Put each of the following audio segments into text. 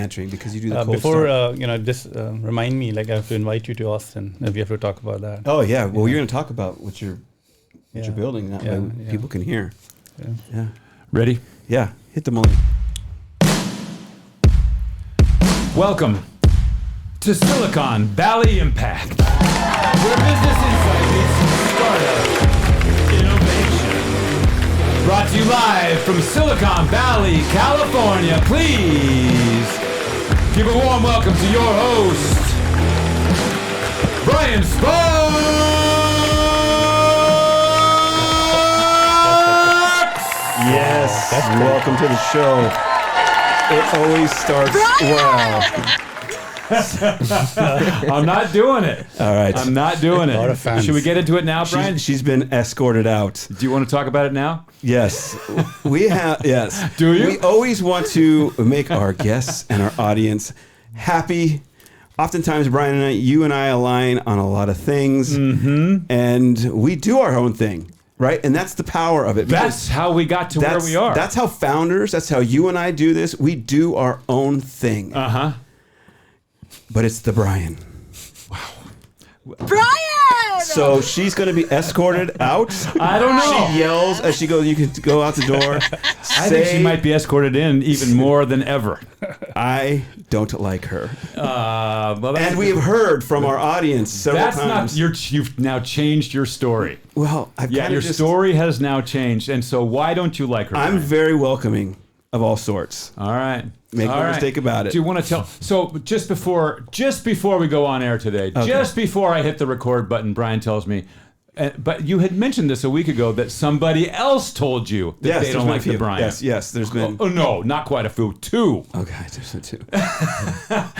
answering because you do the cold before start. just remind me, like I have to invite you to Austin. We have to talk about that. Oh yeah, well you're going to talk about what you're building. That way people can hear. Yeah. Ready? Yeah. Hit the money. Welcome to Silicon Valley Impact, where business insight meets startup innovation. Brought to you live from Silicon Valley, California. Please give a warm welcome to your host, Brian Sparks. Yes. Welcome to the show. It always starts well. I'm not doing it. All right. I'm not doing A lot of it. fans. Should we get into it now, Brian? She's been escorted out. Do you want to talk about it now? Yes. We have, yes. Do you? We always want to make our guests and our audience happy. Oftentimes, Brian and I, you and I align on a lot of things, and we do our own thing. Right? And that's the power of it. That's how we got to where we are. That's how founders, that's how you and I do this. We do our own thing. Uh-huh. But it's the Brian. Brian! So she's going to be escorted out. I don't know. She yells as she goes, you can go out the door. I think she might be escorted in even more than ever. I don't like her. Well, And we have heard from our audience several that's times. you've now changed your story. Well, I've Yeah, kind your of just, story has now changed. And so why don't you like her? I'm Brian? very welcoming of all sorts. All right. Make All no right. mistake about it. Do you want to tell? So just before we go on air today, just before I hit the record button, Brian tells me, but you had mentioned this a week ago that somebody else told you that Yes, they there's don't been a like the few. Brian. Yes, there's been. Oh no, not quite a few. Two. Okay, there's been two.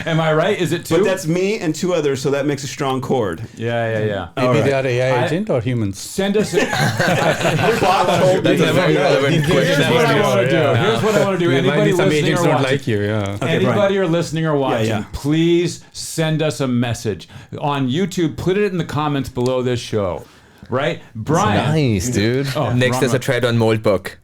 Am I right? Is it two? But that's me and two others, so that makes a strong chord. Yeah. Maybe they are AI I- agent or humans. Send us. Here's That's a very relevant question. what I want to do. Yeah. Here's what I want to do. There might Anybody be some listening agents or don't watching, like you. Yeah. anybody or listening or watching, yeah. please send us a message on YouTube. Put it in the comments below this show. Right, Brian. Nice, dude. Oh, Next, wrong there's a one. thread on Moldbook.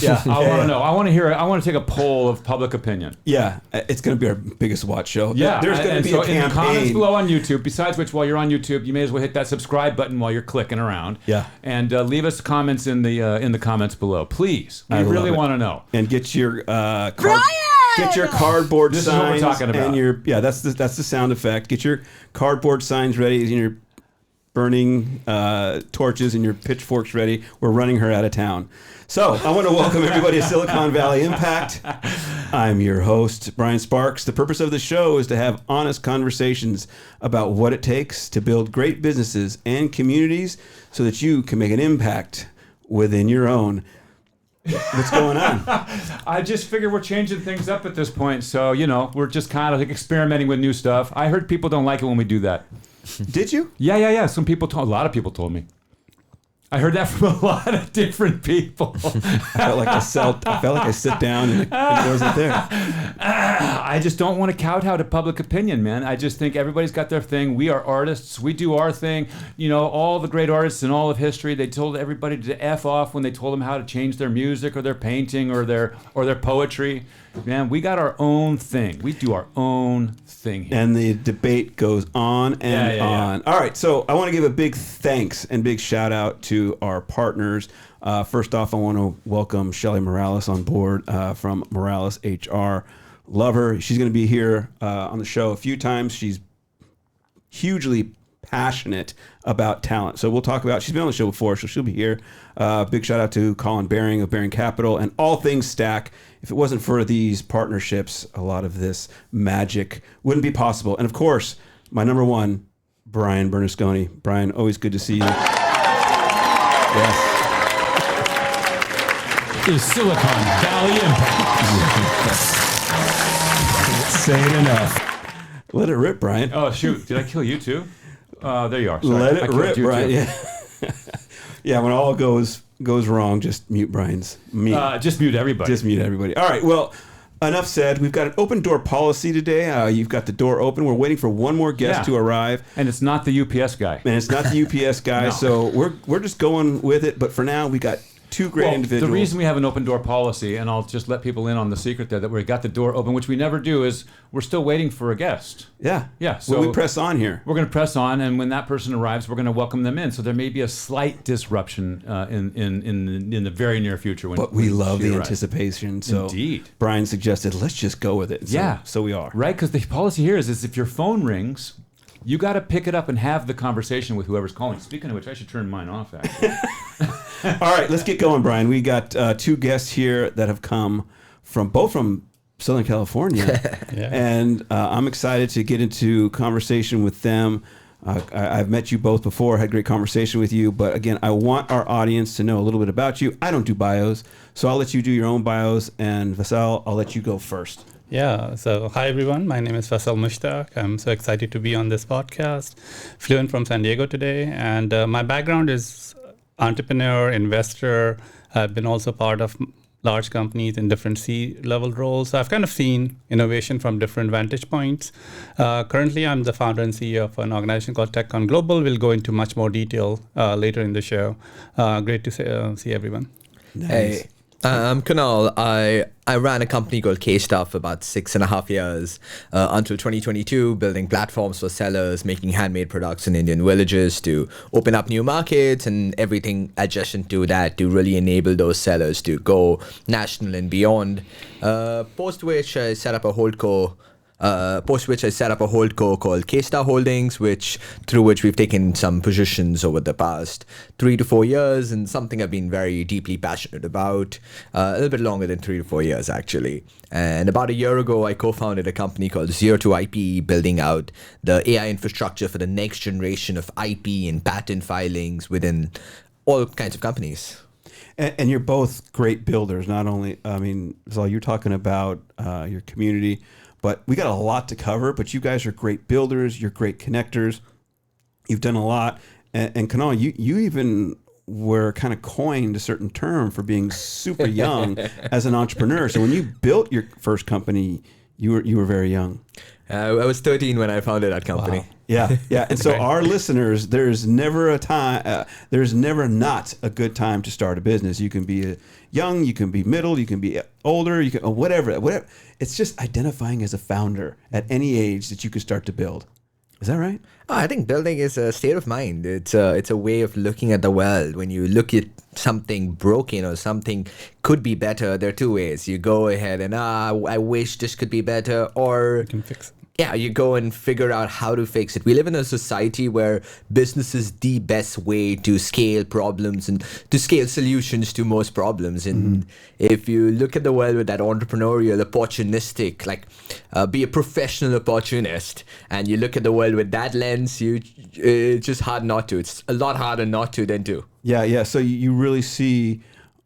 Yeah, I want to know. I want to hear it. I want to take a poll of public opinion. Yeah, it's going to be our biggest watch show. Yeah, There's going to and be so a in the comments campaign. below on YouTube. Besides which, while you're on YouTube, you may as well hit that subscribe button while you're clicking around. Yeah. and leave us comments in the comments below, please. We I love really it. want to know. And get your Brian! get your cardboard This is what we're signs talking about. and your that's the sound effect. Get your cardboard signs ready and your burning torches and your pitchforks ready. We're running her out of town. So I want to welcome everybody to Silicon Valley Impact. I'm your host, Brian Sparks. The purpose of the show is to have honest conversations about what it takes to build great businesses and communities so that you can make an impact within your own. What's going on? I just figure we're changing things up at this point, so we're just kind of like experimenting with new stuff. I heard people don't like it when we do that. Did you? Yeah. A lot of people told me. I heard that from a lot of different people. I felt like I sit down and it wasn't there. I just don't want to kowtow to public opinion, man. I just think everybody's got their thing. We are artists. We do our thing. All the great artists in all of history, they told everybody to F off when they told them how to change their music or their painting or their poetry. Man, we got our own thing. We do our own thing here. And the debate goes on and Yeah. on. All right, so I want to give a big thanks and big shout out to our partners. First off, I want to welcome Shelly Morales on board from Morales HR. Love her. She's going to be here on the show a few times. She's hugely passionate about talent. So we'll talk about, she's been on the show before, so she'll be here. Big shout out to Colin Baring of Baring Capital and All Things Stack. If it wasn't for these partnerships, a lot of this magic wouldn't be possible. And of course, my number one, Brian Bernasconi. Brian, always good to see you. Yes. Is Silicon Valley Impact. Say it enough. Let it rip, Brian. Oh, shoot. Did I kill you too? There you are. Sorry. Let I it killed rip, you Brian. too. Yeah. Yeah, when all goes wrong, just mute Brian's. Just mute everybody. Just mute everybody. All right, well, enough said. We've got an open door policy today. You've got the door open. We're waiting for one more guest to arrive. And it's not the UPS guy. And it's not the UPS guy, No. so we're just going with it. But for now, we got two great individuals. The reason we have an open door policy, and I'll just let people in on the secret there, that we got the door open, which we never do, is we're still waiting for a guest. Yeah. Yeah. So we press on here. We're going to press on, and when that person arrives, we're going to welcome them in. So there may be a slight disruption in the very near future. But we love the anticipation. So Indeed. Brian suggested, let's just go with it. So we are. Right, because the policy here is if your phone rings, you got to pick it up and have the conversation with whoever's calling. Speaking of which, I should turn mine off, actually. All right, let's get going, Brian. We got two guests here that have come both from Southern California, and I'm excited to get into conversation with them. I've met you both before, had great conversation with you, but again, I want our audience to know a little bit about you. I don't do bios, so I'll let you do your own bios, and Faisal, I'll let you go first. Yeah, so hi everyone, my name is Faisal Mushtaq. I'm so excited to be on this podcast. Flew in from San Diego today, and my background is entrepreneur, investor. I've been also part of large companies in different C-level roles. So I've kind of seen innovation from different vantage points. Currently, I'm the founder and CEO of an organization called TechCon Global. We'll go into much more detail later in the show. Great to see everyone. Nice. Hey, I'm Kunal. I ran a company called K-Stuff for about 6.5 years until 2022, building platforms for sellers, making handmade products in Indian villages to open up new markets and everything adjacent to that to really enable those sellers to go national and beyond. Post which I set up a holdco called K-Star Holdings, through which we've taken some positions over the past 3 to 4 years, and something I've been very deeply passionate about, a little bit longer than 3 to 4 years actually. And about a year ago, I co-founded a company called ZeroToIP, building out the AI infrastructure for the next generation of IP and patent filings within all kinds of companies. And you're both great builders. Not only, Faisal, you're talking about your community, but we got a lot to cover, but you guys are great builders. You're great connectors. You've done a lot. And Kunal, you even were kind of coined a certain term for being super young as an entrepreneur. So when you built your first company, you were very young. I was 13 when I founded that company. Wow. Yeah. And so our listeners, there's never not a good time to start a business. You can be young, you can be middle, you can be older, you can whatever. It's just identifying as a founder at any age that you can start to build. Is that right? Oh, I think building is a state of mind. It's a way of looking at the world. When you look at something broken or something could be better, there are two ways. You go ahead and I wish this could be better, or You can fix it. yeah, you go and figure out how to fix it. We live in a society where business is the best way to scale problems and to scale solutions to most problems. And if you look at the world with that entrepreneurial, opportunistic, be a professional opportunist, and you look at the world with that lens, it's just hard not to. It's a lot harder not to than to. Yeah. So you really see,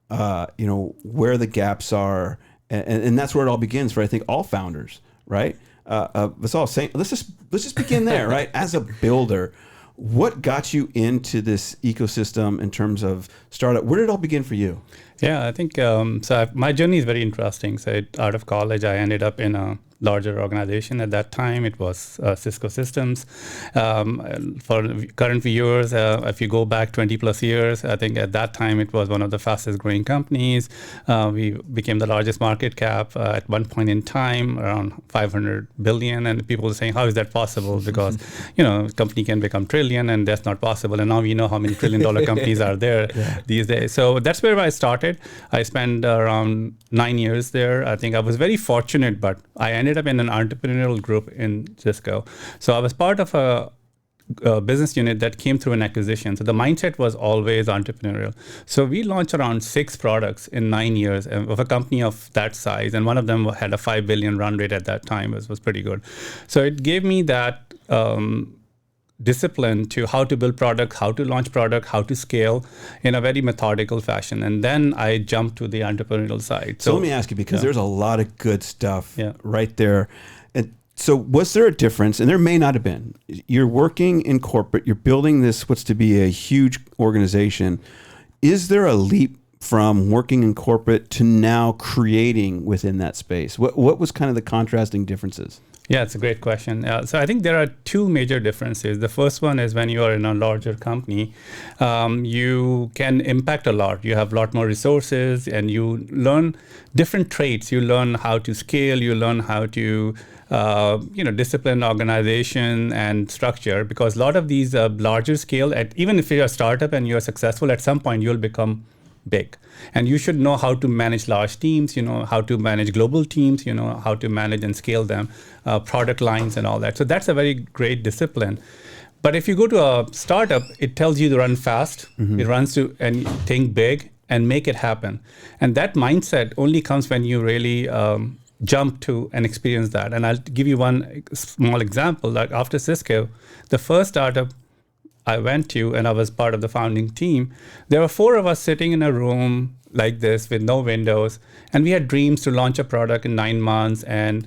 where the gaps are, and that's where it all begins for, I think, all founders, right? It's all saying, let's just begin there, right? As a builder, what got you into this ecosystem in terms of startup? Where did it all begin for you? Yeah, I think my journey is very interesting. So out of college, I ended up in a larger organization. At that time, it was Cisco Systems. For current viewers, if you go back 20 plus years, I think at that time it was one of the fastest growing companies. We became the largest market cap at one point in time, around 500 billion. And people were saying, how is that possible? Because, company can become trillion, and that's not possible. And now we know how many $1 trillion companies are there these days. So that's where I started. I spent around 9 years there. I think I was very fortunate, but I ended up in an entrepreneurial group in Cisco. So I was part of a business unit that came through an acquisition. So the mindset was always entrepreneurial. So we launched around 6 products in 9 years of a company of that size. And one of them had a 5 billion run rate at that time, was pretty good. So it gave me that discipline to how to build product, how to launch product, how to scale in a very methodical fashion. And then I jumped to the entrepreneurial side. So let me ask you, because there's a lot of good stuff right there. And so was there a difference? And there may not have been. You're working in corporate, you're building this, what's to be a huge organization. Is there a leap from working in corporate to now creating within that space? What was kind of the contrasting differences? Yeah, it's a great question. So I think there are two major differences. The first one is when you are in a larger company, you can impact a lot. You have a lot more resources and you learn different traits. You learn how to scale, you learn how to discipline, organization, and structure, because a lot of these larger scale, even if you're a startup and you're successful, at some point you'll become big. And you should know how to manage large teams, how to manage global teams, how to manage and scale them, product lines and all that. So that's a very great discipline. But if you go to a startup, it tells you to run fast. It runs to and think big and make it happen. And that mindset only comes when you really jump to and experience that. And I'll give you one small example. Like after Cisco, the first startup I went to, and I was part of the founding team, there were 4 of us sitting in a room like this with no windows, and we had dreams to launch a product in 9 months. And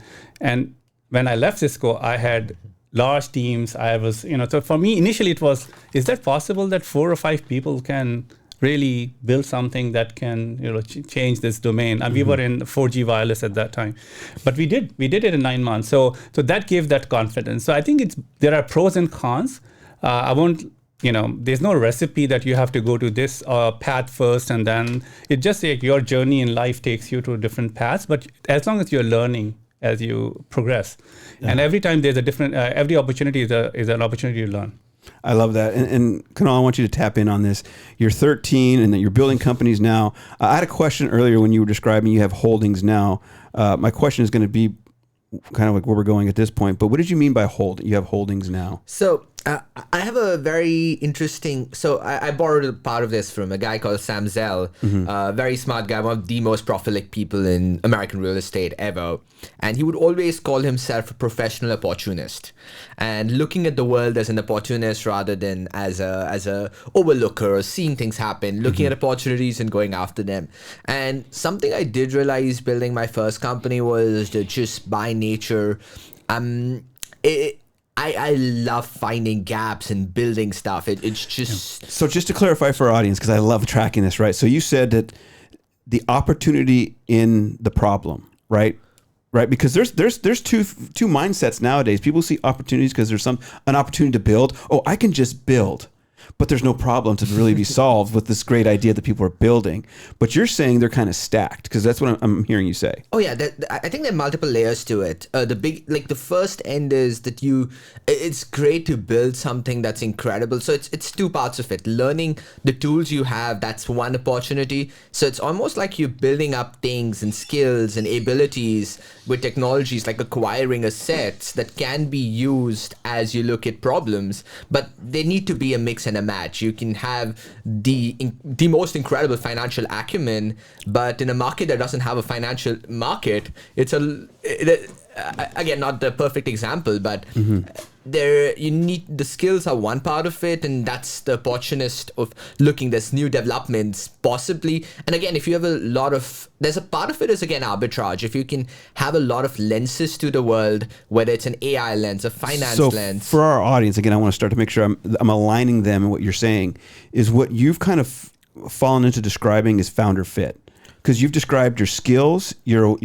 when I left Cisco, I had large teams. I was, so for me, initially it was, is that possible that 4 or 5 people can really build something that can, change this domain? And we were in 4G wireless at that time, but we did it in 9 months. So that gave that confidence. So I think there are pros and cons. I won't, there's no recipe that you have to go to this path first, and then it's just like your journey in life takes you to different paths. But as long as you're learning as you progress, and every time there's a different, every opportunity is an opportunity to learn. I love that. And Kunal, I want you to tap in on this. You're 13 and that you're building companies now. I had a question earlier when you were describing you have holdings now. My question is going to be kind of like where we're going at this point, but what did you mean by you have holdings now? So I have a very interesting, I borrowed a part of this from a guy called Sam Zell, very smart guy, one of the most prolific people in American real estate ever. And he would always call himself a professional opportunist, and looking at the world as an opportunist rather than as a overlooker or seeing things happen, looking at opportunities and going after them. And something I did realize building my first company was that just by nature, I love finding gaps and building stuff. It's just... So just to clarify for our audience, because I love tracking this, right? So you said that the opportunity in the problem, right? Right? Because there's two mindsets nowadays. People see opportunities because there's an opportunity to build. Oh, I can just build. But there's no problem to really be solved with this great idea that people are building. But you're saying they're kind of stacked, because that's what I'm hearing you say. Oh yeah, I think there are multiple layers to it. The first end is that it's great to build something that's incredible. So it's 2 parts of it. Learning the tools you have, that's one opportunity. So it's almost like you're building up things and skills and abilities with technologies, like acquiring assets that can be used as you look at problems. But they need to be a mix and a match. You can have the most incredible financial acumen, but in a market that doesn't have a financial market, again, not the perfect example, but you need, the skills are one part of it, and that's the opportunist of looking, there's new developments possibly. And again, if you have there's a part of it is again arbitrage. If you can have a lot of lenses to the world, whether it's an AI lens, a finance lens. For our audience, again, I want to start to make sure I'm aligning them and what you're saying is what you've kind of fallen into describing is founder fit. Because you've described your skills, your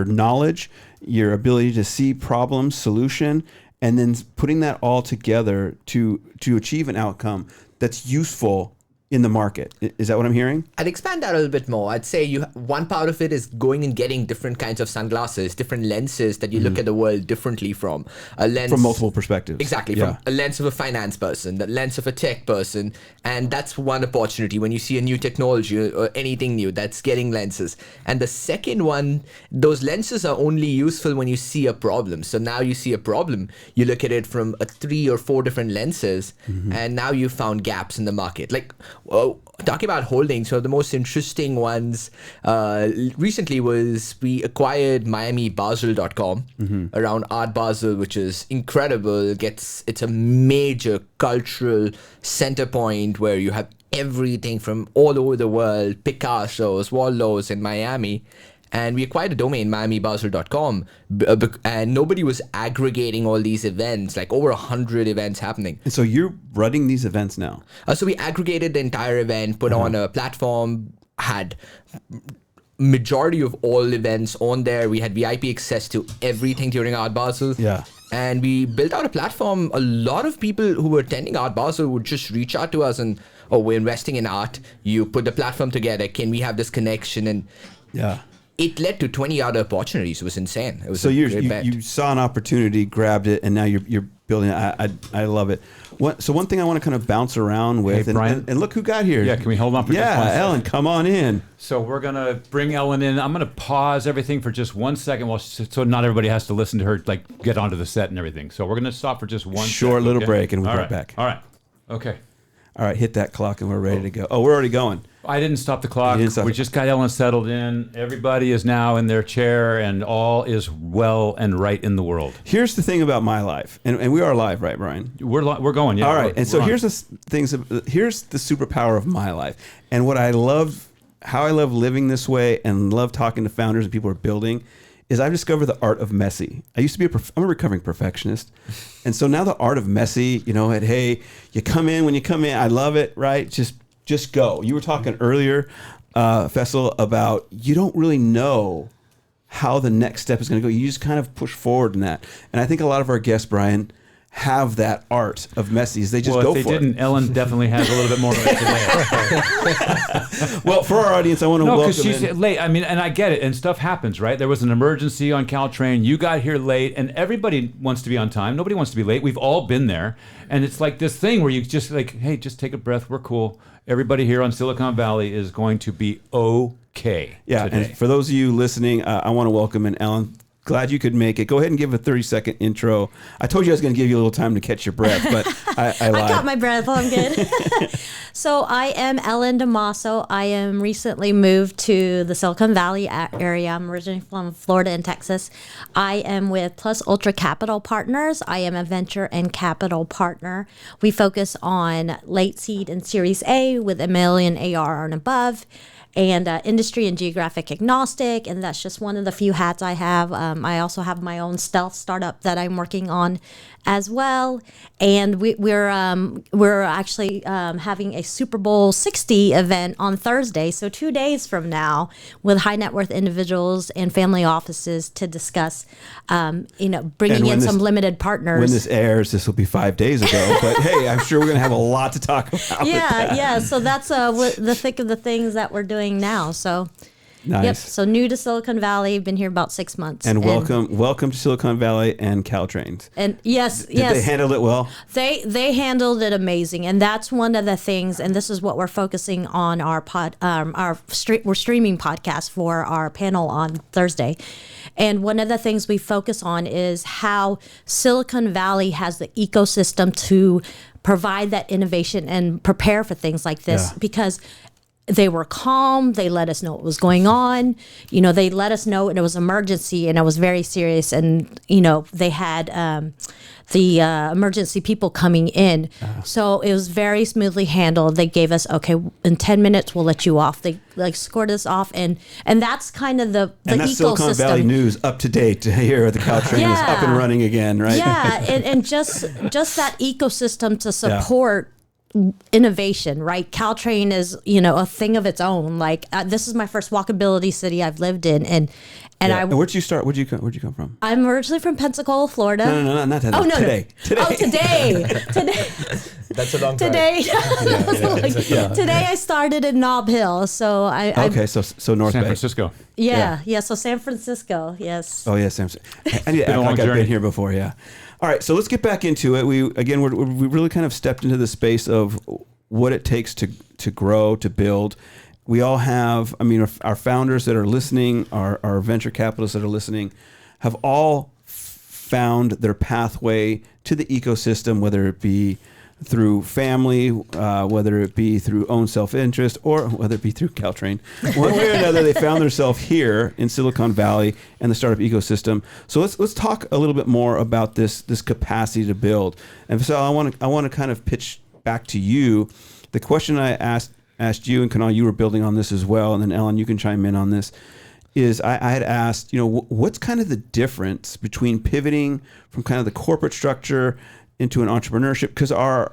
knowledge, your ability to see problem, solution, and then putting that all together to achieve an outcome that's useful in the market. Is that what I'm hearing? I'd expand that a little bit more. I'd say one part of it is going and getting different kinds of sunglasses, different lenses that you look at the world differently from. A lens from multiple perspectives. Exactly. From a lens of a finance person, the lens of a tech person. And that's one opportunity when you see a new technology or anything new, that's getting lenses. And the second one, those lenses are only useful when you see a problem. So now you see a problem, you look at it from 3 or 4 different lenses, and now you found gaps in the market. Like, talking about holdings, so the most interesting ones recently was we acquired MiamiBasel.com around Art Basel, which is incredible. It's a major cultural center point where you have everything from all over the world, Picasso's, Wallows in Miami. And we acquired a domain, MiamiBasel.com, and nobody was aggregating all these events, like over 100 events happening. And so you're running these events now? So we aggregated the entire event, put on a platform, had majority of all events on there. We had VIP access to everything during Art Basel. Yeah. And we built out a platform. A lot of people who were attending Art Basel would just reach out to us and, oh, we're investing in art. You put the platform together. Can we have this connection? And Yeah. it led to 20 other opportunities. It was insane. It was So a great bet. you saw an opportunity, grabbed it, and now you're building it. I love it. So one thing I want to kind of bounce around with, Hey, Brian. and look who got here. Yeah, can we hold on for just one Yeah, second? Ellen, come on in. So we're gonna bring Ellen in. I'm gonna pause everything for just 1 second, so not everybody has to listen to her like get onto the set and everything. So we're gonna stop for just one Short second, little okay? break, and we'll be All right back. All right. Okay. All right, hit that clock, and we're ready to go. Oh, we're already going. I didn't stop the clock. You didn't stop We it. just got Ellen settled in. Everybody is now in their chair, and all is well and right in the world. Here's the thing about my life, and we are live, right, Brian? We're going. Yeah. All right, and so we're on. here's here's the superpower of my life, and what I love, how I love living this way, and love talking to founders and people who are building, is I've discovered the art of messy. I used to be I'm a recovering perfectionist, and so now the art of messy. You know, hey, you come in when you come in. I love it, right? Just go. You were talking earlier, Faisal, about you don't really know how the next step is going to go. You just kind of push forward in that, and I think a lot of our guests, Brian, have that art of messies. They just well, go if for they it. didn't, Ellen definitely has a little bit more of it today. Well, for our audience, I want to No, welcome because she's in. late. I mean, and I get it. And stuff happens, right? There was an emergency on Caltrain. You got here late, and everybody wants to be on time. Nobody wants to be late. We've all been there, and it's like this thing where you just like, hey, just take a breath. We're cool. Everybody here on Silicon Valley is going to be okay. Yeah, today. and for those of you listening, I want to welcome in Ellen. Glad you could make it. Go ahead and give a 30-second intro. I told you I was going to give you a little time to catch your breath, but I lied. I got my breath. I'm good. So I am Ellen Damaso. I am recently moved to the Silicon Valley area. I'm originally from Florida and Texas. I am with Plus Ultra Capital Partners. I am a venture and capital partner. We focus on late seed and Series A with $1 million ARR and above, and industry and geographic agnostic, and that's just one of the few hats I have. I also have my own stealth startup that I'm working on as well, and we're actually having a Super Bowl 60 event on Thursday, so 2 days from now, with high net worth individuals and family offices to discuss, bringing And in some limited partners. When this airs, this will be 5 days ago. But hey, I'm sure we're going to have a lot to talk about. Yeah. So that's the thick of the things that we're doing now. So, Nice. yep. So new to Silicon Valley, been here about 6 months. And welcome to Silicon Valley and Caltrains. And yes, Did they handle it well? They handled it amazing, and that's one of the things. And this is what we're focusing on our we're streaming podcast for our panel on Thursday. And one of the things we focus on is how Silicon Valley has the ecosystem to provide that innovation and prepare for things like this, Yeah. because they were calm. They let us know what was going on. They let us know it was emergency, and it was very serious. And they had the emergency people coming in, so it was very smoothly handled. They gave us, okay, in 10 minutes we'll let you off. They scored us off, and that's kind of the And that's ecosystem. Silicon Valley news up to date here. The Caltrain is up and running again, right? Yeah, and just that ecosystem to support innovation, right? Caltrain is a thing of its own. Like this is my first walkability city I've lived in, and Yeah. And where'd you start? Where'd you come from? I'm originally from Pensacola, Florida. No, not that. Oh no, today. Oh, today. That's a long Today, today I started in Nob Hill, so Okay, so North San Bay. Francisco. Yeah. So San Francisco, yes. Oh yes, Sam. I need to act long like I've journey. been here before. Yeah. All right, so let's get back into it. We really kind of stepped into the space of what it takes to grow, to build. We all have. I mean, our founders that are listening, our venture capitalists that are listening, have all found their pathway to the ecosystem, whether it be through family, whether it be through own self-interest, or whether it be through Caltrain. One way or another, they found themselves here in Silicon Valley and the startup ecosystem. So let's talk a little bit more about this capacity to build. And so I want to kind of pitch back to you the question I asked you, and Kunal, you were building on this as well, and then Ellen, you can chime in on this. Is I had asked, what's kind of the difference between pivoting from kind of the corporate structure into an entrepreneurship? Because our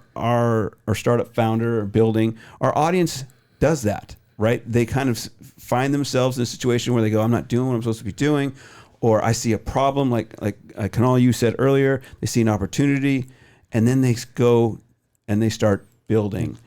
startup founder or building, our audience does that, right? They kind of find themselves in a situation where they go, I'm not doing what I'm supposed to be doing, or I see a problem, like Kunal, you said earlier, they see an opportunity, and then they go and they start building.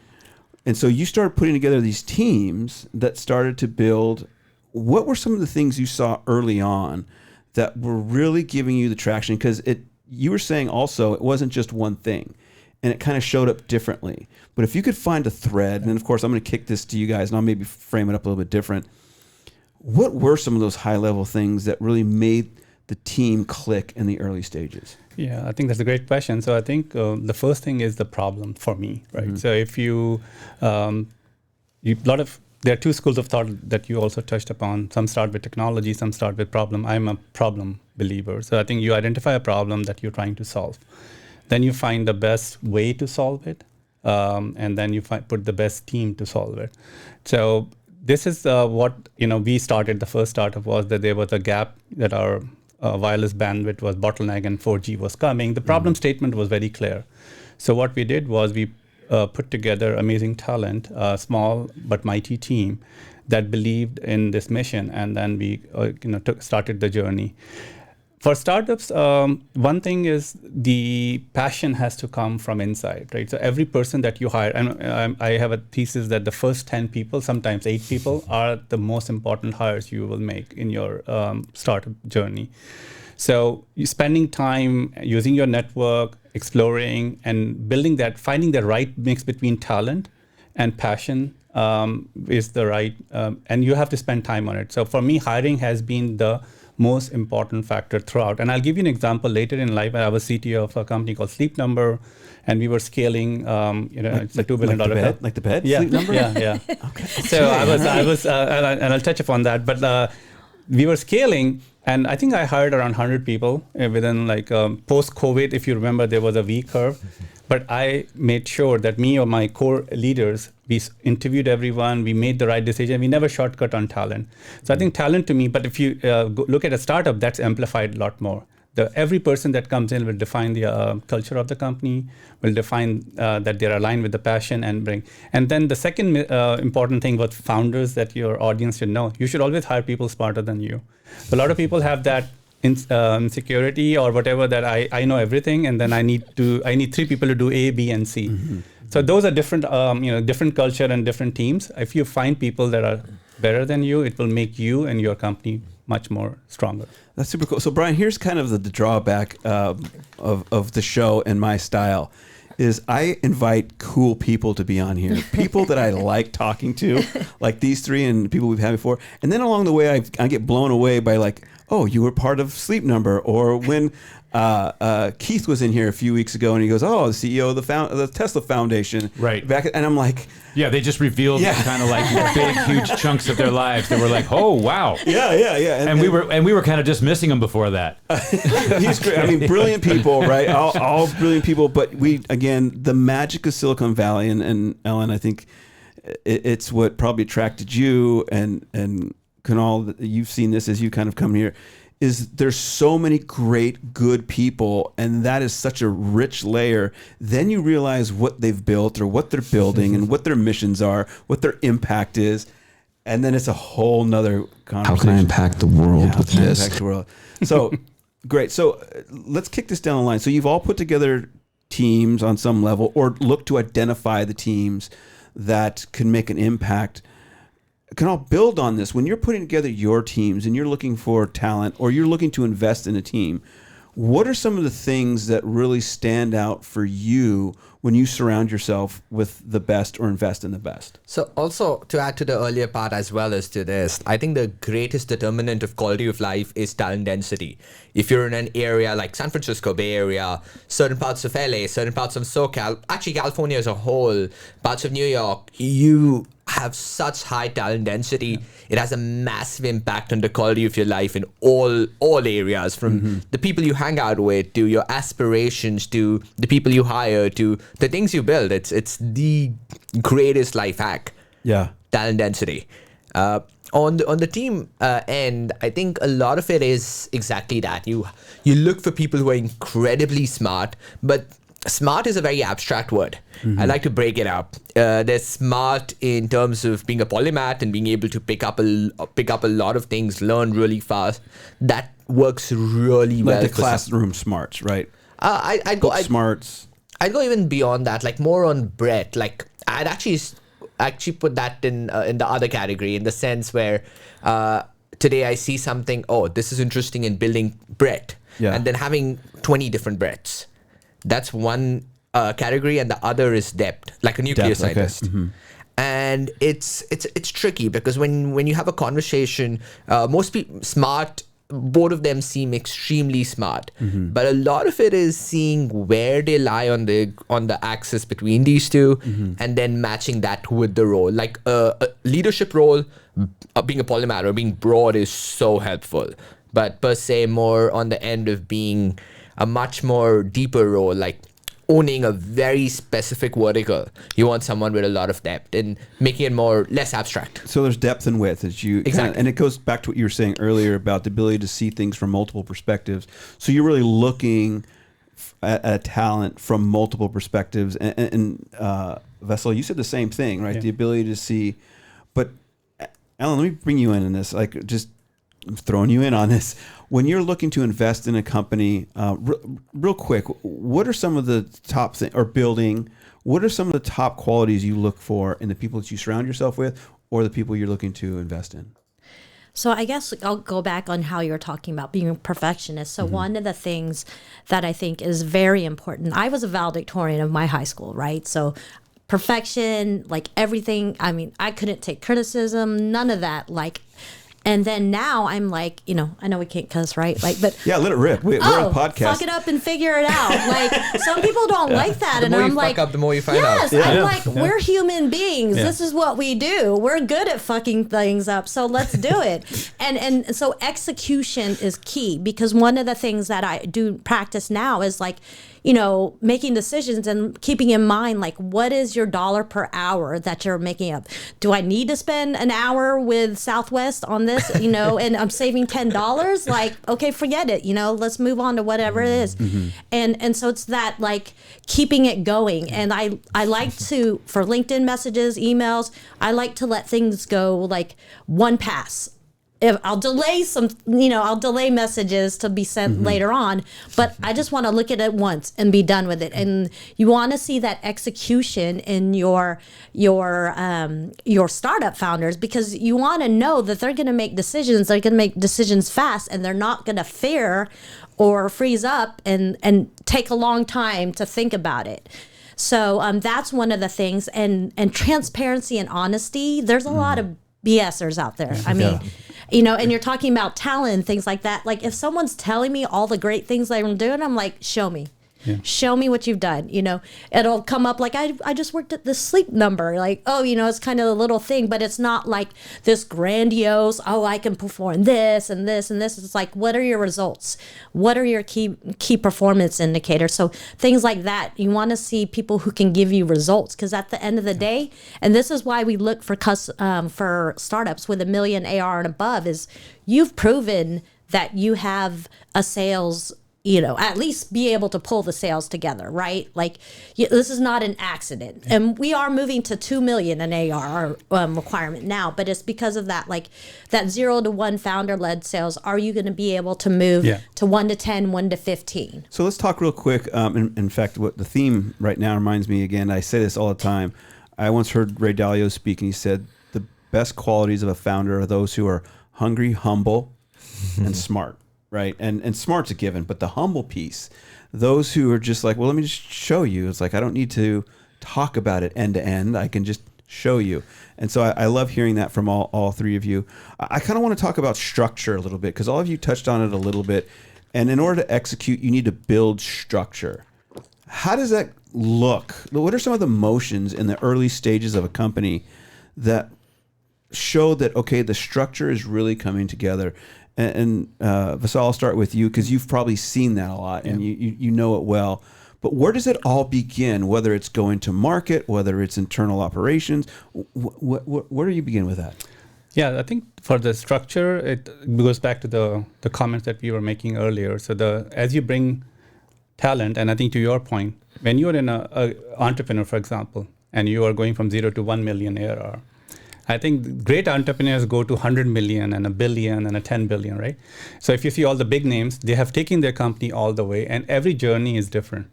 And so you started putting together these teams that started to build. What were some of the things you saw early on that were really giving you the traction? Because you were saying also it wasn't just one thing, and it kind of showed up differently. But if you could find a thread, and of course I'm going to kick this to you guys, and I'll maybe frame it up a little bit different. What were some of those high-level things that really made the team click in the early stages? Yeah, I think that's a great question. So I think the first thing is the problem for me, right? Mm-hmm. So if there are two schools of thought that you also touched upon. Some start with technology, some start with problem. I'm a problem believer. So I think you identify a problem that you're trying to solve. Then you find the best way to solve it. And then you put the best team to solve it. So this is what, we started. The first startup was that there was a gap that our wireless bandwidth was bottleneck and 4G was coming. The problem statement was very clear. So what we did was we put together amazing talent, a small but mighty team that believed in this mission, and then we started the journey. For startups, one thing is the passion has to come from inside, right? So every person that you hire, and I have a thesis that the first 10 people, sometimes 8 people, are the most important hires you will make in your startup journey. So you're spending time using your network, exploring and building that, finding the right mix between talent and passion is the right, and you have to spend time on it. So for me, hiring has been the most important factor throughout. And I'll give you an example later in life. I was CTO of a company called Sleep Number, and we were scaling, it's a $2 billion bed. Like the bed? Yeah. Sleep Number? Yeah. Okay. So I was, and I'll touch upon that, but we were scaling, and I think I hired around 100 people within post-COVID, if you remember, there was a V curve. But I made sure that me or my core leaders, we interviewed everyone, we made the right decision. We never shortcut on talent. So I think talent to me, but if you look at a startup, that's amplified a lot more. Every person that comes in will define the culture of the company, will define that they're aligned with the passion and bring. And then the second important thing was founders that your audience should know. You should always hire people smarter than you. So a lot of people have that insecurity or whatever, that I know everything, and then I need 3 people to do A, B, and C. Mm-hmm. So those are different, different culture and different teams. If you find people that are better than you, it will make you and your company much more stronger. That's super cool. So Brian, here's kind of the drawback of the show and my style is I invite cool people to be on here, people that I like talking to, like these 3 and people we've had before. And then along the way, I get blown away by oh, you were part of Sleep Number, or when Keith was in here a few weeks ago and he goes, oh, the CEO of the Tesla Foundation. Right. And I'm like, yeah, they just revealed kind of big, huge chunks of their lives that were oh, wow. Yeah. And we were kind of dismissing them before that. He's great. I mean, brilliant people, right? All brilliant people. But the magic of Silicon Valley, and Ellen, I think it's what probably attracted you and Kunal, you've seen this as you kind of come here, is there's so many great, good people, and that is such a rich layer. Then you realize what they've built or what they're building and what their missions are, what their impact is, and then it's a whole nother conversation. How can I impact the world with this? Impact the world. So, great. So let's kick this down the line. So you've all put together teams on some level, or look to identify the teams that can make an impact. Can all build on this. When you're putting together your teams and you're looking for talent or you're looking to invest in a team, what are some of the things that really stand out for you when you surround yourself with the best or invest in the best? So also to add to the earlier part as well as to this, I think the greatest determinant of quality of life is talent density. If you're in an area like San Francisco Bay Area, certain parts of LA, certain parts of SoCal, actually California as a whole, parts of New York, you have such high talent density. Yeah. It has a massive impact on the quality of your life in all areas, from the people you hang out with to your aspirations to the people you hire to the things you build. It's the greatest life hack. Yeah, talent density. On the team end, I think a lot of it is exactly that. You look for people who are incredibly smart, but smart is a very abstract word. I like to break it up. There's smart in terms of being a polymath and being able to pick up a lot of things, learn really fast. That works really well. Like the classroom smarts, right? I'd go Smarts. I'd go even beyond that, like more on breadth. Like I'd actually put that in the other category, in the sense where today I see something, oh, this is interesting in building breadth, and then having 20 different breadths. That's one category, and the other is depth, like a nuclear scientist. Okay. And it's tricky because when you have a conversation, most people smart. Both of them seem extremely smart, but a lot of it is seeing where they lie on the axis between these two, and then matching that with the role. Like a leadership role, being a polymath or being broad is so helpful, but per se more on the end of being a much more deeper role, like owning a very specific vertical. You want someone with a lot of depth and making it less abstract. So there's depth and width, as you Exactly. and it goes back to what you were saying earlier about the ability to see things from multiple perspectives. So you're really looking at talent from multiple perspectives. And Faisal, you said the same thing, right? Yeah. The ability to see. But Alan, let me bring you in this. Like, just I'm throwing you in on this. When you're looking to invest in a company, real quick, what are some of the top things, or building, what are some of the top qualities you look for in the people that you surround yourself with, or the people you're looking to invest in? So I guess I'll go back on how you're talking about being a perfectionist. So one of the things that I think is very important, I was a valedictorian of my high school, right? So perfection, like everything, I mean, I couldn't take criticism, none of that, like. And then now I'm like, I know we can't cuss, right? Like, but Yeah, let it rip. We're a podcast. fuck it up and figure it out. Like, some people don't like that, The and more I'm you like, fuck up, the more you find yes, out. I'm like, we're human beings. Yeah. This is what we do. We're good at fucking things up, so let's do it. And so execution is key, because one of the things that I do practice now is like, making decisions and keeping in mind, like, what is your dollar per hour that you're making up? Do I need to spend an hour with Southwest on this, and I'm saving $10? Like, okay, forget it. Let's move on to whatever it is. And so it's that, like, keeping it going. And I like to, for LinkedIn messages, emails, I like to let things go like one pass. If I'll delay I'll delay messages to be sent later on, but I just want to look at it once and be done with it. And you want to see that execution in your startup founders, because you want to know that they're going to make decisions. They're going to make decisions fast, and they're not going to fear or freeze up and take a long time to think about it. So that's one of the things. And transparency and honesty. There's a lot of BSers out there. I mean, and you're talking about talent and things like that. Like, if someone's telling me all the great things I'm doing, I'm like, show me. Yeah. Show me what you've done. It'll come up like, I just worked at the Sleep Number. Like, it's kind of a little thing, but it's not like this grandiose, I can perform this and this and this. It's like, what are your results? What are your key performance indicators? So things like that, you want to see people who can give you results, because at the end of the day, and this is why we look for startups with $1 million AR and above, is you've proven that you have a sales, at least be able to pull the sales together, right? Like, this is not an accident. And we are moving to 2 million in AR requirement now, but it's because of that, like that 0 to 1 founder-led sales. Are you going to be able to move to 1 to 10, 1 to 15? So let's talk real quick. In fact, what the theme right now reminds me again, I say this all the time. I once heard Ray Dalio speak, and he said, the best qualities of a founder are those who are hungry, humble, and smart. Right. And smart's a given, but the humble piece, those who are just like, well, let me just show you. It's like, I don't need to talk about it end to end. I can just show you. And so I love hearing that from all three of you. I kind of want to talk about structure a little bit, because all of you touched on it a little bit. And in order to execute, you need to build structure. How does that look? What are some of the motions in the early stages of a company that show that, okay, the structure is really coming together? And Faisal, I'll start with you, because you've probably seen that a lot, and you know it well. But where does it all begin? Whether it's going to market, whether it's internal operations, where do you begin with that? Yeah, I think for the structure, it goes back to the comments that we were making earlier. So as you bring talent. And I think to your point, when you're in a entrepreneur, for example, and you are going from 0 to 1 million ARR, I think great entrepreneurs go to 100 million and a billion and a 10 billion, right? So if you see all the big names, they have taken their company all the way, and every journey is different.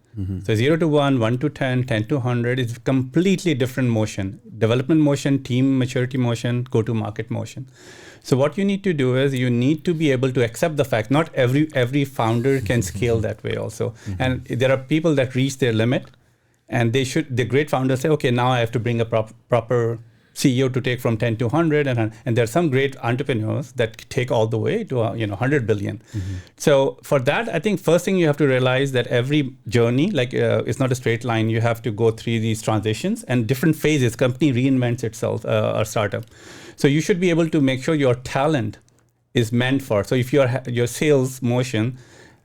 So 0 to 1, 1 to 10, 10 to 100 is completely different motion. Development motion, team maturity motion, go-to-market motion. So what you need to do is you need to be able to accept the fact not every founder can scale that way also. And there are people that reach their limit, and the great founders say, okay, now I have to bring a proper CEO to take from 10 to 100, and there are some great entrepreneurs that take all the way to 100 billion. So for that, I think first thing you have to realize that every journey, it's not a straight line. You have to go through these transitions and different phases. Company reinvents itself, a startup. So you should be able to make sure your talent is meant for. So if your sales motion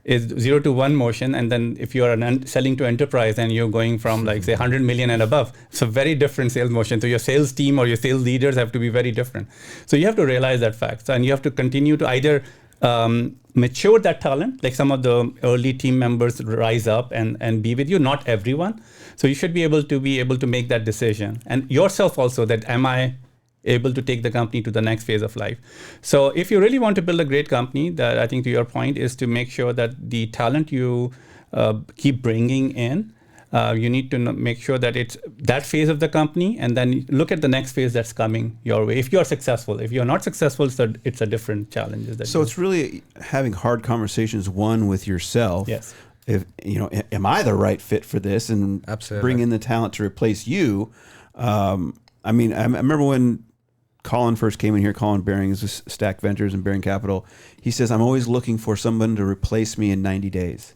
is 0 to 1 motion, and then if you are selling to enterprise and you're going from say 100 million and above, it's a very different sales motion. So your sales team or your sales leaders have to be very different. So you have to realize that fact, and you have to continue to either mature that talent, like some of the early team members rise up and be with you, not everyone. So you should be able to make that decision, and yourself also, that am I able to take the company to the next phase of life. So if you really want to build a great company, that I think to your point is to make sure that the talent you keep bringing in, you need to make sure that it's that phase of the company, and then look at the next phase that's coming your way. If you are successful, if you're not successful, it's a different challenge. So it's really having hard conversations, one with yourself. Yes. If am I the right fit for this, and Absolutely. bring in the talent to replace you. I remember when Colin first came in here. Colin Baring is with Stack Ventures and Baring Capital. He says, I'm always looking for someone to replace me in 90 days.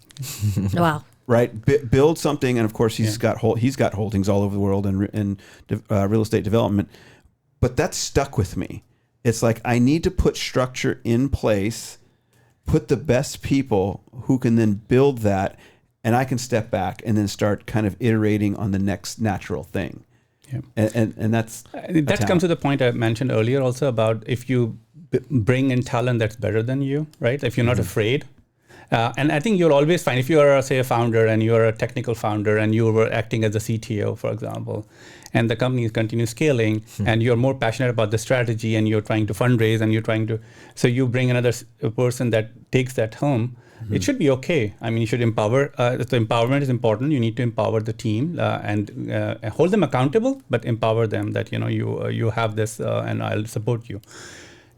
Wow. Right? Build something. And of course, he's got holdings all over the world and real estate development. But that stuck with me. It's like, I need to put structure in place, put the best people who can then build that, and I can step back and then start kind of iterating on the next natural thing. Yeah. And that comes to the point I mentioned earlier also about if you bring in talent that's better than you, right? If you're not afraid. And I think you'll always find, if you are, say, a founder and you're a technical founder and you were acting as a CTO, for example, and the company is continue scaling and you're more passionate about the strategy and you're trying to fundraise and so you bring another person that takes that home, it should be okay. I mean, you should empower. The empowerment is important. You need to empower the team and hold them accountable, but empower them that you have this and I'll support you.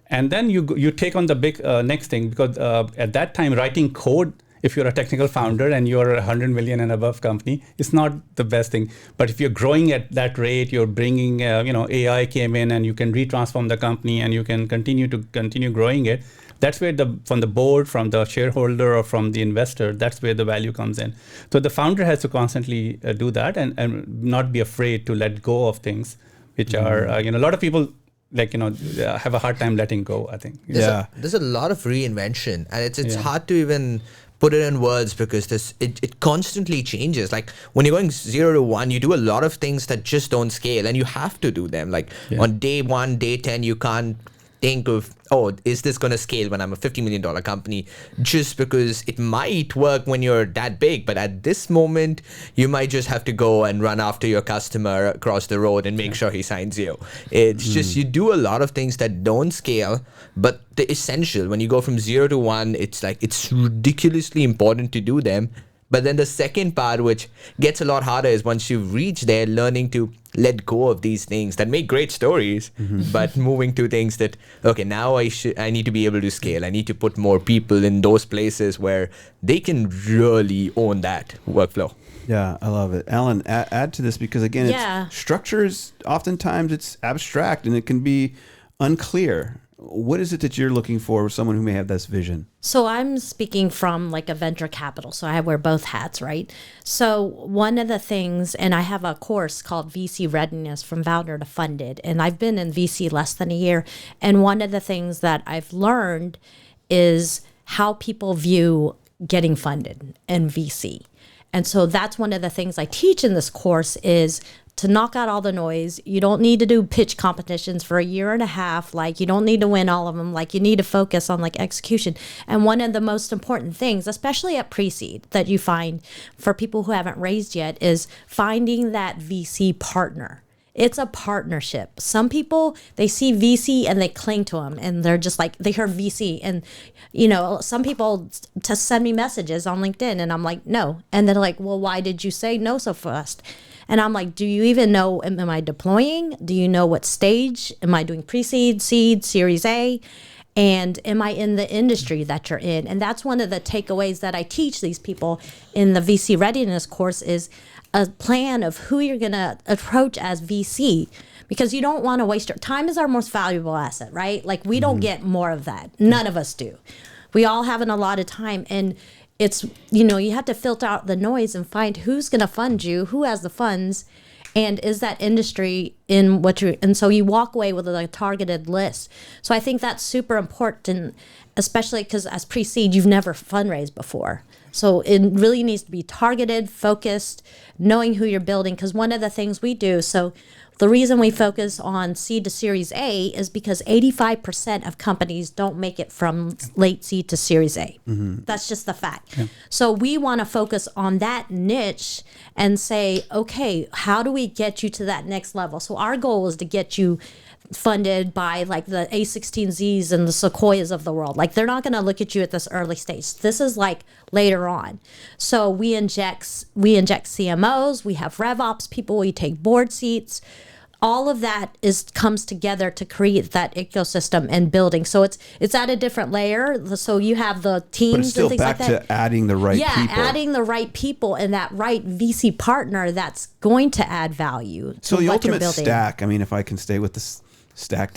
And then you take on the big next thing, because at that time, writing code, if you're a technical founder and you're a 100 million and above company, it's not the best thing. But if you're growing at that rate, you're bringing, AI came in and you can retransform the company and you can continue growing it. That's where from the board, from the shareholder, or from the investor, that's where the value comes in. So the founder has to constantly do that and not be afraid to let go of things, which are, a lot of people have a hard time letting go, I think. There's a lot of reinvention, and it's hard to even put it in words, because it constantly changes. Like when you're going 0 to 1, you do a lot of things that just don't scale, and you have to do them. On day 1, day 10, you can't think of, is this going to scale when I'm a $50 million company? Just because it might work when you're that big, but at this moment, you might just have to go and run after your customer across the road and make sure he signs you. It's just, you do a lot of things that don't scale, but the essential, when you go from 0 to 1, it's ridiculously important to do them. But then the second part, which gets a lot harder, is once you've reached there, learning to let go of these things that make great stories, but moving to things that, okay, now I need to be able to scale. I need to put more people in those places where they can really own that workflow. Yeah, I love it. Alan, add to this, because again, it's structures, oftentimes it's abstract and it can be unclear. What is it that you're looking for with someone who may have this vision? So I'm speaking from a venture capital. So I wear both hats, right? So one of the things, and I have a course called VC Readiness, from founder to funded. And I've been in VC less than a year. And one of the things that I've learned is how people view getting funded in VC. And so that's one of the things I teach in this course, is to knock out all the noise. You don't need to do pitch competitions for a year and a half. Like, you don't need to win all of them. Like, you need to focus on like execution. And one of the most important things, especially at pre-seed, that you find for people who haven't raised yet is finding that VC partner. It's a partnership. Some people, they see VC and they cling to them, and they're just like, they hear VC, and some people just send me messages on LinkedIn, and I'm like, no. And they're like, well, why did you say no so fast? And I'm like, do you even know, am I deploying? Do you know what stage? Am I doing pre-seed, seed, Series A? And am I in the industry that you're in? And that's one of the takeaways that I teach these people in the VC readiness course is a plan of who you're going to approach as VC, because you don't want to waste your time. Is our most valuable asset, right? Like, we don't get more of that. None of us do. We all have a lot of time, and it's, you have to filter out the noise and find who's going to fund you, who has the funds, and is that industry in what you're, and so you walk away with a targeted list. So I think that's super important, especially because as pre-seed, you've never fundraised before. So it really needs to be targeted, focused, knowing who you're building. Because one of the things we do, so the reason we focus on seed to Series A is because 85% of companies don't make it from late seed to Series A. Mm-hmm. That's just the fact. Yeah. So we want to focus on that niche and say, okay, how do we get you to that next level? So our goal is to get you funded by like the A16Zs and the Sequoias of the world. Like, they're not going to look at you at this early stage. This is like later on. So we inject CMOs, we have RevOps people, we take board seats. All of that comes together to create that ecosystem and building. So it's at a different layer. So you have the teams, but it's still and things back like that. To adding the right people. Yeah, adding the right people and that right VC partner that's going to add value. So the ultimate stack, I mean, if I can stay with this stack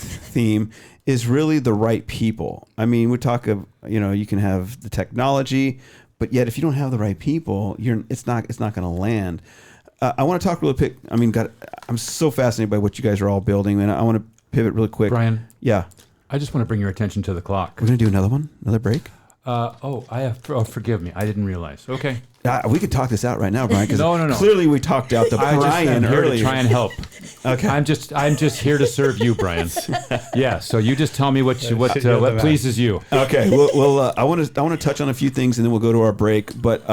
theme, is really the right people. I mean, we talk of, you can have the technology, but yet if you don't have the right people, it's not going to land. I want to talk really quick. I mean, I'm so fascinated by what you guys are all building, and I want to pivot really quick. Brian. Yeah. I just want to bring your attention to the clock. We're going to do another one? Another break? Forgive me. I didn't realize. Okay. We could talk this out right now, Brian, because no. clearly we talked out the Brian here earlier. To try and help. Okay. I'm just here to serve you, Brian. Yeah. So you just tell me what pleases you. Okay. Well, I want to touch on a few things, and then we'll go to our break. But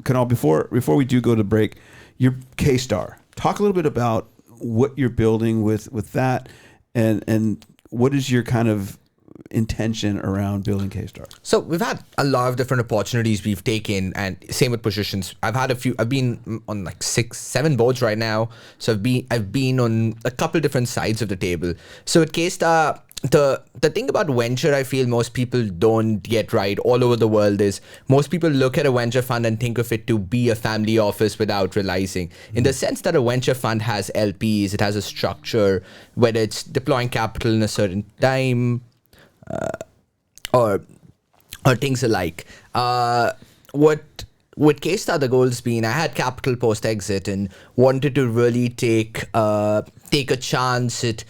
Kunal, before we do go to break, your K-Star. Talk a little bit about what you're building with that, and what is your kind of intention around building K-Star? So we've had a lot of different opportunities we've taken, and same with positions. I've been on like 6-7 boards right now. So I've been on a couple different sides of the table. So at K-Star, the thing about venture, I feel most people don't get right all over the world is most people look at a venture fund and think of it to be a family office without realizing, in the sense that a venture fund has LPs, it has a structure, whether it's deploying capital in a certain time, or things alike. With K-Star, the goal's been, I had capital post-exit and wanted to really take a chance at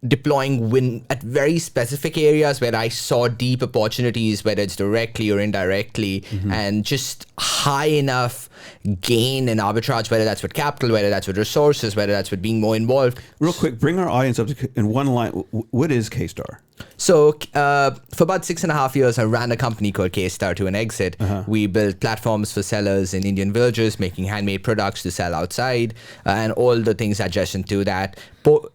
deploying at very specific areas where I saw deep opportunities, whether it's directly or indirectly, and just high enough gain and arbitrage, whether that's with capital, whether that's with resources, whether that's with being more involved. Real quick, bring our audience up in one line. What is K-Star? So for about 6.5 years, I ran a company called K-Star to an exit. We built platforms for sellers in Indian villages, making handmade products to sell outside, and all the things adjacent to that.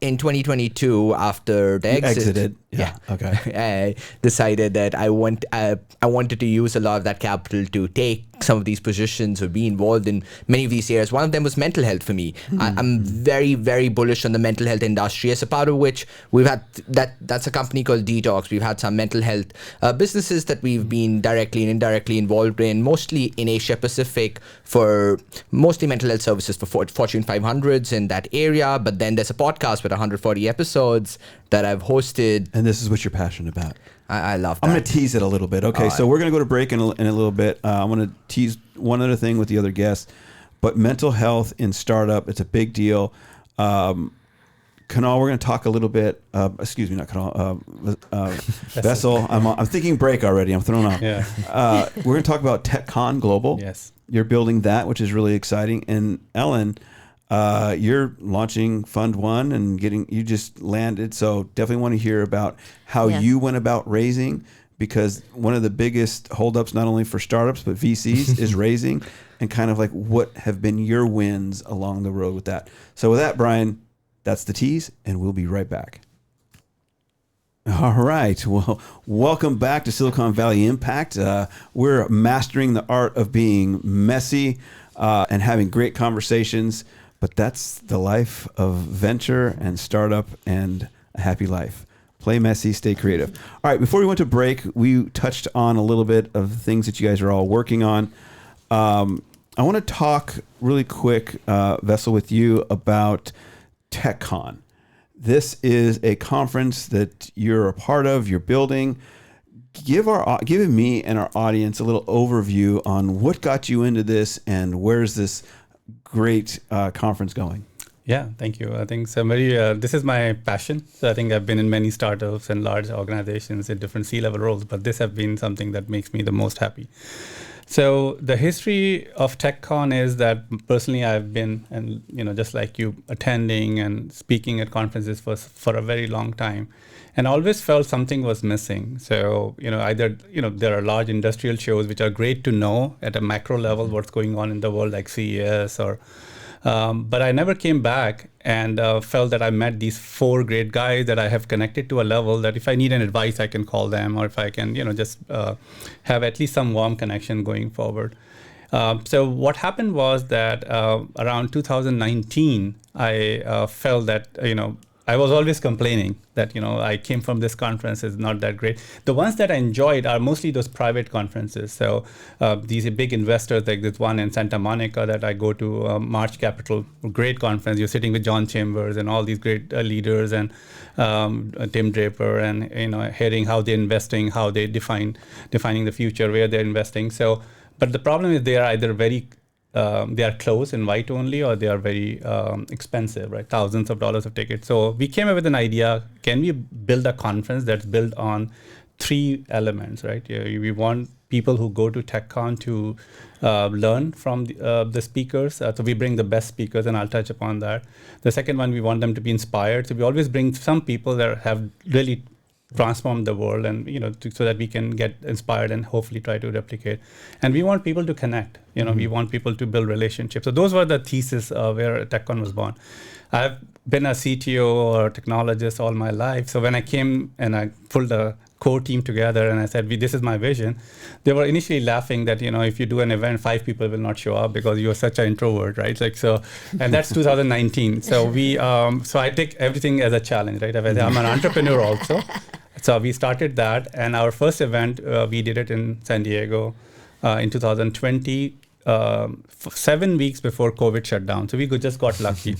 In 2022, after the exit, exited. Yeah. Okay. I decided that I wanted to use a lot of that capital to take some of these positions or be involved in many of these areas. One of them was mental health for me. I'm very, very bullish on the mental health industry, as a part of which we've had that's a company called Detox. We've had some mental health businesses that we've been directly and indirectly involved in, mostly in Asia Pacific, for mostly mental health services for Fortune 500s in that area. But then there's a podcast with 140 episodes that I've hosted. And this is what you're passionate about. I love that. I'm going to tease it a little bit. Okay, so we're going to go to break in a little bit. I'm going to tease one other thing with the other guests. But mental health in startup, it's a big deal. Kunal, we're going to talk a little bit. Excuse me, not Kunal. Faisal, I'm thinking break already. I'm thrown off. Yeah. We're going to talk about TechCon Global. Yes. You're building that, which is really exciting. And Ellen, You're launching Fund One and you just landed. So definitely want to hear about how you went about raising, because one of the biggest holdups, not only for startups, but VCs is raising, and kind of like what have been your wins along the road with that. So with that, Brian, that's the tease, and we'll be right back. All right. Well, welcome back to Silicon Valley Impact. We're mastering the art of being messy and having great conversations, but that's the life of venture and startup and a happy life. Play messy, stay creative. All right. Before we went to break, we touched on a little bit of the things that you guys are all working on. I want to talk really quick, Faisal, with you about TechCon. This is a conference that you're a part of, you're building. Give me and our audience a little overview on what got you into this and where's this great conference going. Yeah, thank you. I think this is my passion. So I think I've been in many startups and large organizations in different C-level roles, but this has been something that makes me the most happy. So the history of TechCon is that personally I've been, and just like you, attending and speaking at conferences for a very long time, and always felt something was missing. So either there are large industrial shows which are great to know at a macro level what's going on in the world, like CES or. But I never came back and felt that I met these 4 great guys that I have connected to a level that if I need an advice, I can call them, or if I can, just have at least some warm connection going forward. So what happened was that around 2019, I felt that, I was always complaining that, I came from this conference, is not that great. The ones that I enjoyed are mostly those private conferences. So these big investors, like this one in Santa Monica that I go to, March Capital, great conference. You're sitting with John Chambers and all these great leaders, and Tim Draper, and hearing how they're investing, how they defining the future, where they're investing. So, but the problem is they are either they are closed, invite only, or they are very expensive, right? Thousands of dollars of tickets. So we came up with an idea: can we build a conference that's built on 3 elements, right? We want people who go to TechCon to learn from the speakers. So we bring the best speakers, and I'll touch upon that. The second one, we want them to be inspired. So we always bring some people that have really transform the world, and so that we can get inspired and hopefully try to replicate. And we want people to connect. We want people to build relationships. So those were the thesis where TechCon was born. I've been a CTO or technologist all my life. So when I came and I pulled a core team together and I said, this is my vision, they were initially laughing that, if you do an event, 5 people will not show up because you're such an introvert, right? And that's 2019. So so I take everything as a challenge, right? I'm an entrepreneur also. So we started that, and our first event, we did it in San Diego in 2020, 7 weeks before COVID shut down. So we just got lucky.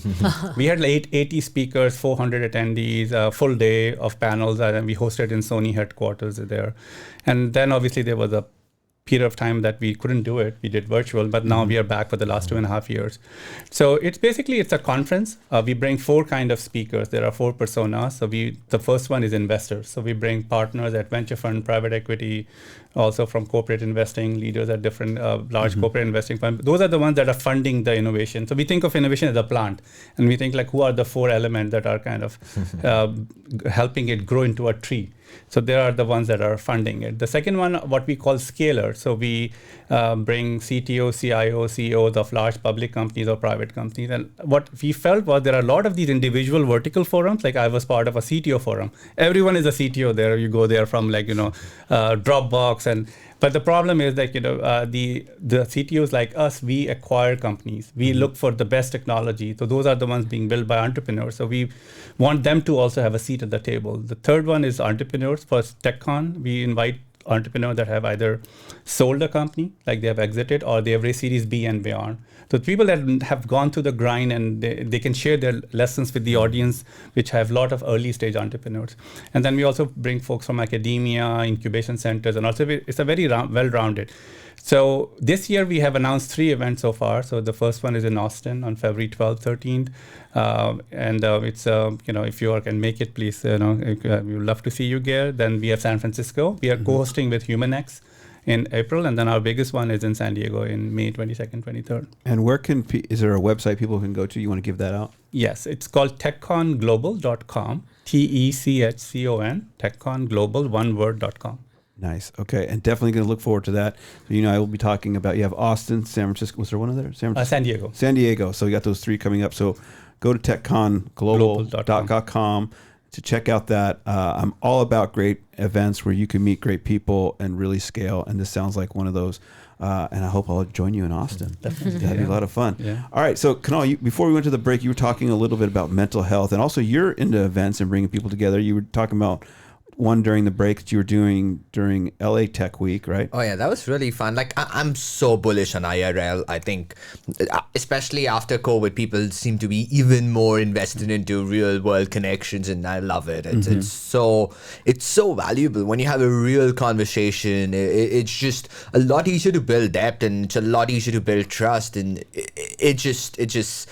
We had 80 speakers, 400 attendees, a full day of panels, and we hosted in Sony headquarters there. And then obviously there was a period of time that we couldn't do it. We did virtual, but now we are back for the last 2.5 years. So it's a conference. We bring 4 kind of speakers. There are 4 personas. So the first one is investors. So we bring partners at venture fund, private equity, also from corporate investing, leaders at different large corporate investing funds. Those are the ones that are funding the innovation. So we think of innovation as a plant, and we think like, who are the 4 elements that are kind of helping it grow into a tree? So they are the ones that are funding it. The second one, what we call scalers. So we bring CTO, CIO, CEOs of large public companies or private companies. And what we felt was there are a lot of these individual vertical forums. Like I was part of a CTO forum. Everyone is a CTO there. You go there from Dropbox. But the problem is that the CTOs like us, we acquire companies. We look for the best technology. So those are the ones being built by entrepreneurs. So we want them to also have a seat at the table. The third one is entrepreneurs. For TechCon, we invite entrepreneurs that have either sold a company, like they have exited, or they have raised Series B and beyond. So people that have gone through the grind, and they can share their lessons with the audience, which have a lot of early stage entrepreneurs. And then we also bring folks from academia, incubation centers, and also it's a very well-rounded. So this year we have announced 3 events so far. So the first one is in Austin on February 12th, 13th. And it's, if you all can make it, please, we would love to see you there. Then we have San Francisco. We are co-hosting with HumanX in April, and then our biggest one is in San Diego in May 22nd, 23rd. And where is there a website people can go to? You want to give that out? Yes, it's called techconglobal.com, TECHCON, techconglobal, one word.com. Nice. Okay. And definitely going to look forward to that. So, I will be talking about, you have Austin, San Francisco. Was there one other? San Diego. San Diego. So you got those 3 coming up. So go to techconglobal.com to check out that. I'm all about great events where you can meet great people and really scale. And this sounds like one of those. And I hope I'll join you in Austin. Definitely. That'd be a lot of fun. Yeah. All right. So Kunal, before we went to the break, you were talking a little bit about mental health, and also you're into events and bringing people together. You were talking about one during the break that you were doing during LA Tech Week, right? Oh yeah, that was really fun. Like I'm so bullish on IRL. I think, especially after COVID, people seem to be even more invested into real world connections, and I love it. It's so valuable when you have a real conversation. It's just a lot easier to build depth, and it's a lot easier to build trust, and it just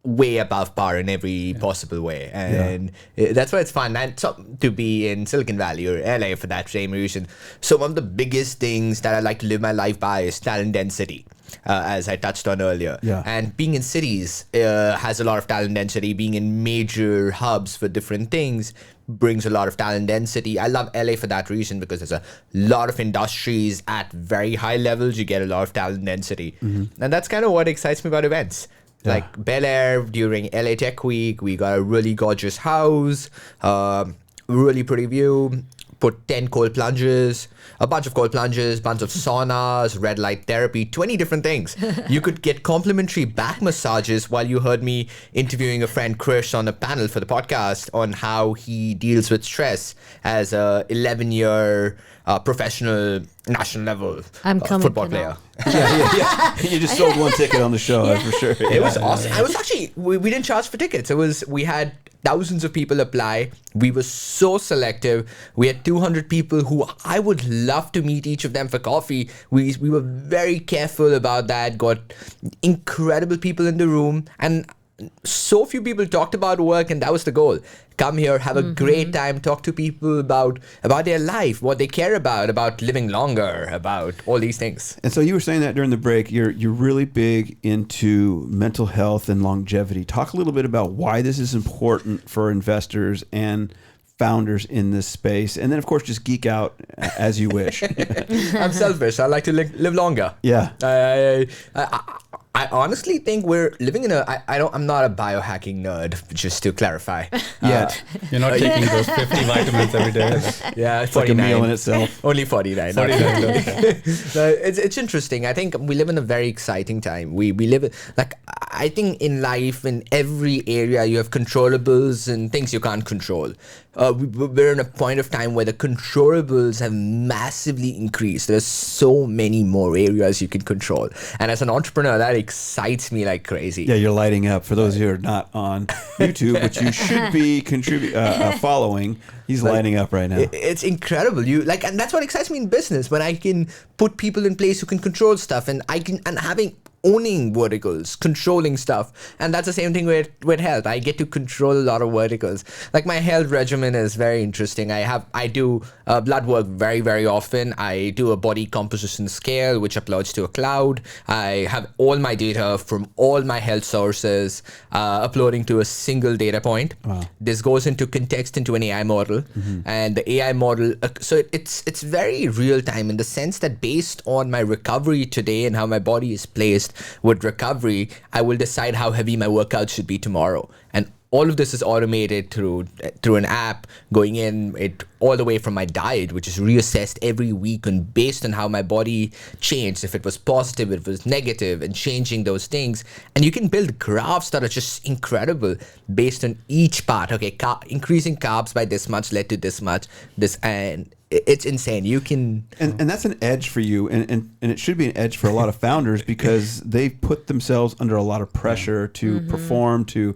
way above par in every possible way, and that's why it's fun and to be in Silicon Valley or LA for that same reason. So one of the biggest things that I like to live my life by is talent density, as I touched on earlier. And being in cities has a lot of talent density. Being in major hubs for different things brings a lot of talent density. I love LA for that reason, because there's a lot of industries at very high levels. You get a lot of talent density, and that's kind of what excites me about events. Like Bel Air during LA Tech Week, we got a really gorgeous house, really pretty view, put 10 cold plunges, a bunch of cold plunges, bunch of saunas, red light therapy, 20 different things. You could get complimentary back massages while you heard me interviewing a friend, Krish, on a panel for the podcast on how he deals with stress as a 11-year professional national level football player. Yeah. You just sold one ticket on the show, that's for sure. It was awesome. I was actually, we didn't charge for tickets. We had thousands of people apply. We were so selective. We had 200 people who I would love to meet each of them for coffee. We were very careful about that. Got incredible people in the room, and so few people talked about work, and that was the goal. Come here, have a great time, talk to people about their life, what they care about living longer, about all these things. And so you were saying that during the break, you're really big into mental health and longevity. Talk a little bit about why this is important for investors and founders in this space, and then of course just geek out as you wish. I'm selfish. I like to live longer. Yeah. I honestly think we're living in I'm not a biohacking nerd, just to clarify. Yet. You're not taking those 50 vitamins every day. Yeah, it's like a meal in itself. Only 49. It's interesting. I think we live in a very exciting time. We live like, I think in life, in every area, you have controllables and things you can't control. We're in a point of time where the controllables have massively increased. There's so many more areas you can control. And as an entrepreneur, that excites me like crazy. Yeah, you're lighting up. For those who are not on YouTube, which you should be following, he's lighting up right now. It's incredible. And that's what excites me in business, when I can put people in place who can control stuff, and owning verticals, controlling stuff. And that's the same thing with health. I get to control a lot of verticals. Like, my health regimen is very interesting. I do blood work very, very often. I do a body composition scale, which uploads to a cloud. I have all my data from all my health sources uploading to a single data point. Wow. This goes into context into an AI model. And the AI model, so it's very real time, in the sense that based on my recovery today and how my body is placed with recovery, I will decide how heavy my workout should be tomorrow. And all of this is automated through an app, going in it all the way from my diet, which is reassessed every week, and based on how my body changed, if it was positive, if it was negative, and changing those things. And you can build graphs that are just incredible based on each part. Okay, increasing carbs by this much led to this much, and it's insane. You can, and that's an edge for you, and it should be an edge for a lot of founders, because they put themselves under a lot of pressure to perform, to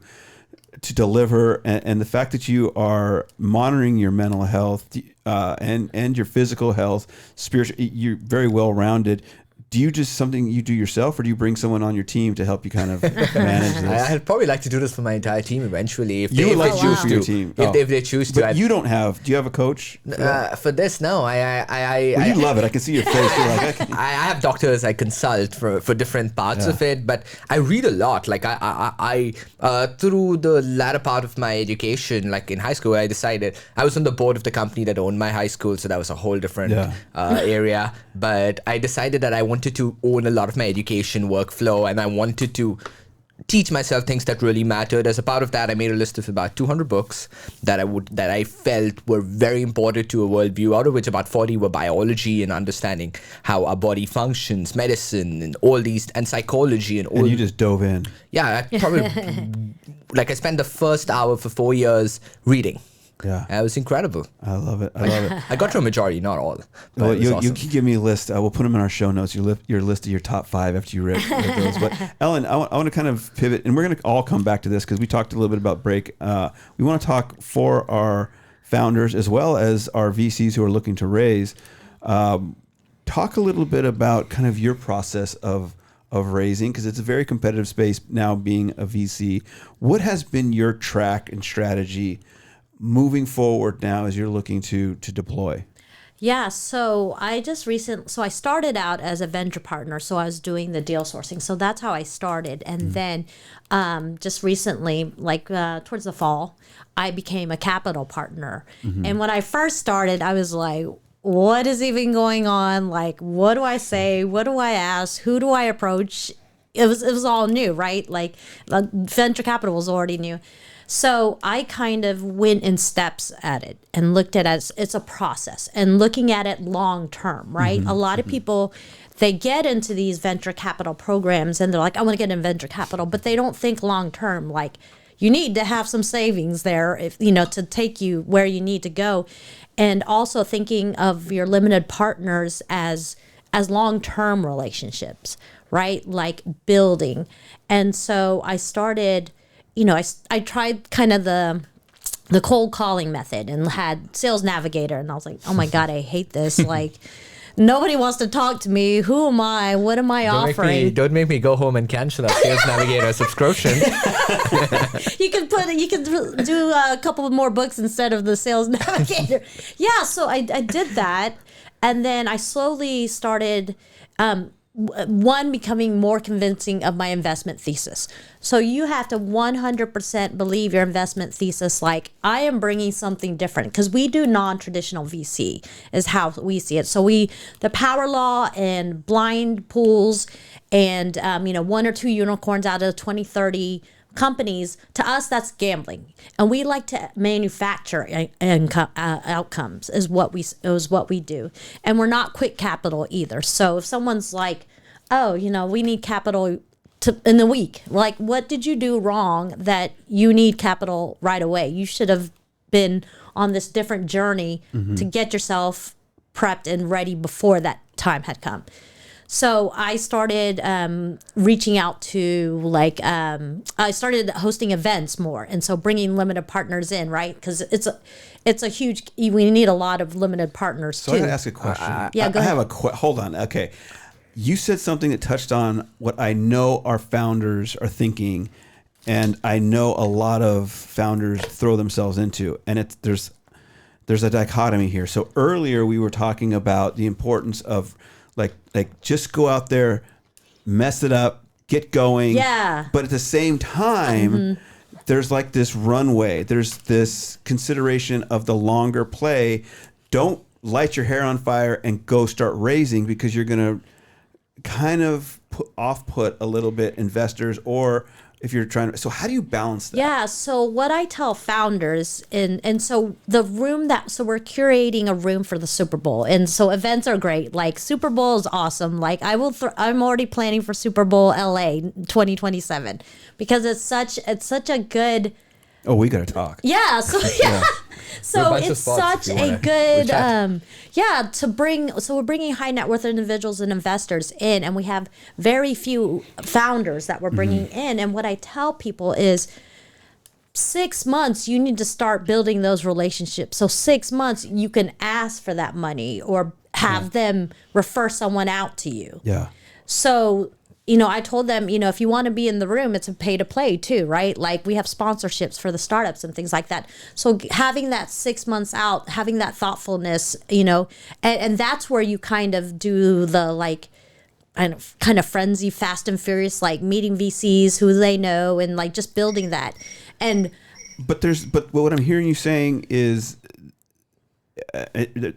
deliver, and the fact that you are monitoring your mental health and your physical health, spiritual, you're very well rounded. do you just something you do yourself, or do you bring someone on your team to help you kind of manage this? I'd probably like to do this for my entire team eventually. If You they, would like if to they do it choose for your to. team. If they choose to. But you don't have. Do you have a coach? For this, no. Well, you love it. I can see your face. You're like, I have doctors I consult for different parts of it, but I read a lot. Like I through the latter part of my education, like in high school, I decided I was on the board of the company that owned my high school, so that was a whole different area. But I decided that I wanted to own a lot of my education workflow, and I wanted to teach myself things that really mattered. As a part of that, I made a list of about 200 books that I felt were very important to a worldview, out of which about 40 were biology and understanding how our body functions, medicine, and all these, and psychology and all. and you just dove in. Yeah, I probably I spent the first hour for 4 years reading. Yeah, It was incredible. I love it. I love it. I got to a majority, not all. But Well, it was you awesome. can give me a list. We'll put them in our show notes. Your list of your top 5 after you read those. But Ellen, I want to kind of pivot, and we're going to all come back to this because we talked a little bit about break. We want to talk for our founders as well as our VCs who are looking to raise. Talk a little bit about kind of your process of raising, because it's a very competitive space now being a VC. What has been your track and strategy moving forward now as you're looking to deploy? Yeah, so I started out as a venture partner, so I was doing the deal sourcing. So that's how I started. And then just recently, towards the fall, I became a capital partner. And when I first started, I was like, what is even going on? Like, what do I say? What do I ask? Who do I approach? It was all new, right? Like venture capital was already new. So I kind of went in steps at it and looked at it as it's a process and looking at it long term, right? A lot of people, they get into these venture capital programs and they're like, I want to get in venture capital, but they don't think long term. Like, you need to have some savings there, if to take you where you need to go, and also thinking of your limited partners as long term relationships, right? Like building. And so I started. I tried kind of the cold calling method and had Sales Navigator, and I was like, oh my God, I hate this. Like, nobody wants to talk to me. Who am I? What am I offering? Don't make me go home and cancel that Sales Navigator subscription. You can do a couple more books instead of the Sales Navigator. Yeah, so I did that, and then I slowly started becoming more convincing of my investment thesis. So you have to 100% believe your investment thesis. Like, I am bringing something different, because we do non-traditional VC is how we see it. So the power law and blind pools and, 1 or 2 unicorns out of 20, 30 companies, to us, that's gambling. And we like to manufacture outcomes is what we do. And we're not quick capital either. So if someone's like, oh, we need capital in the week, like, what did you do wrong that you need capital right away? You should have been on this different journey to get yourself prepped and ready before that time had come. So I started reaching out to I started hosting events more, and so bringing limited partners in, right? Because it's a huge. We need a lot of limited partners So too. I gotta ask a question. Yeah, go I ahead. have hold on. Okay, you said something that touched on what I know our founders are thinking, and I know a lot of founders throw themselves into, and there's a dichotomy here. So earlier we were talking about the importance of like just go out there, mess it up, get going. Yeah. But at the same time, there's like this runway. There's this consideration of the longer play. Don't light your hair on fire and go start raising, because you're going to kind of put a little bit investors, or if you're trying to. So how do you balance that? Yeah, so what I tell founders, and so we're curating a room for the Super Bowl, and so events are great. Like, Super Bowl is awesome. Like, I'm already planning for Super Bowl LA 2027, because it's such a good. Oh, we got to talk. Yeah, so yeah. So bunch of it's spots such if you a wanna good, chat. so we're bringing high net worth individuals and investors in, and we have very few founders that we're bringing in. And what I tell people is 6 months, you need to start building those relationships. So 6 months, you can ask for that money or have them refer someone out to you. Yeah. So, I told them, if you want to be in the room, it's a pay to play too, right? Like we have sponsorships for the startups and things like that. So having that 6 months out, having that thoughtfulness, and that's where you kind of do the like, kind of frenzy, fast and furious, like meeting VCs who they know and like just building that. But what I'm hearing you saying is,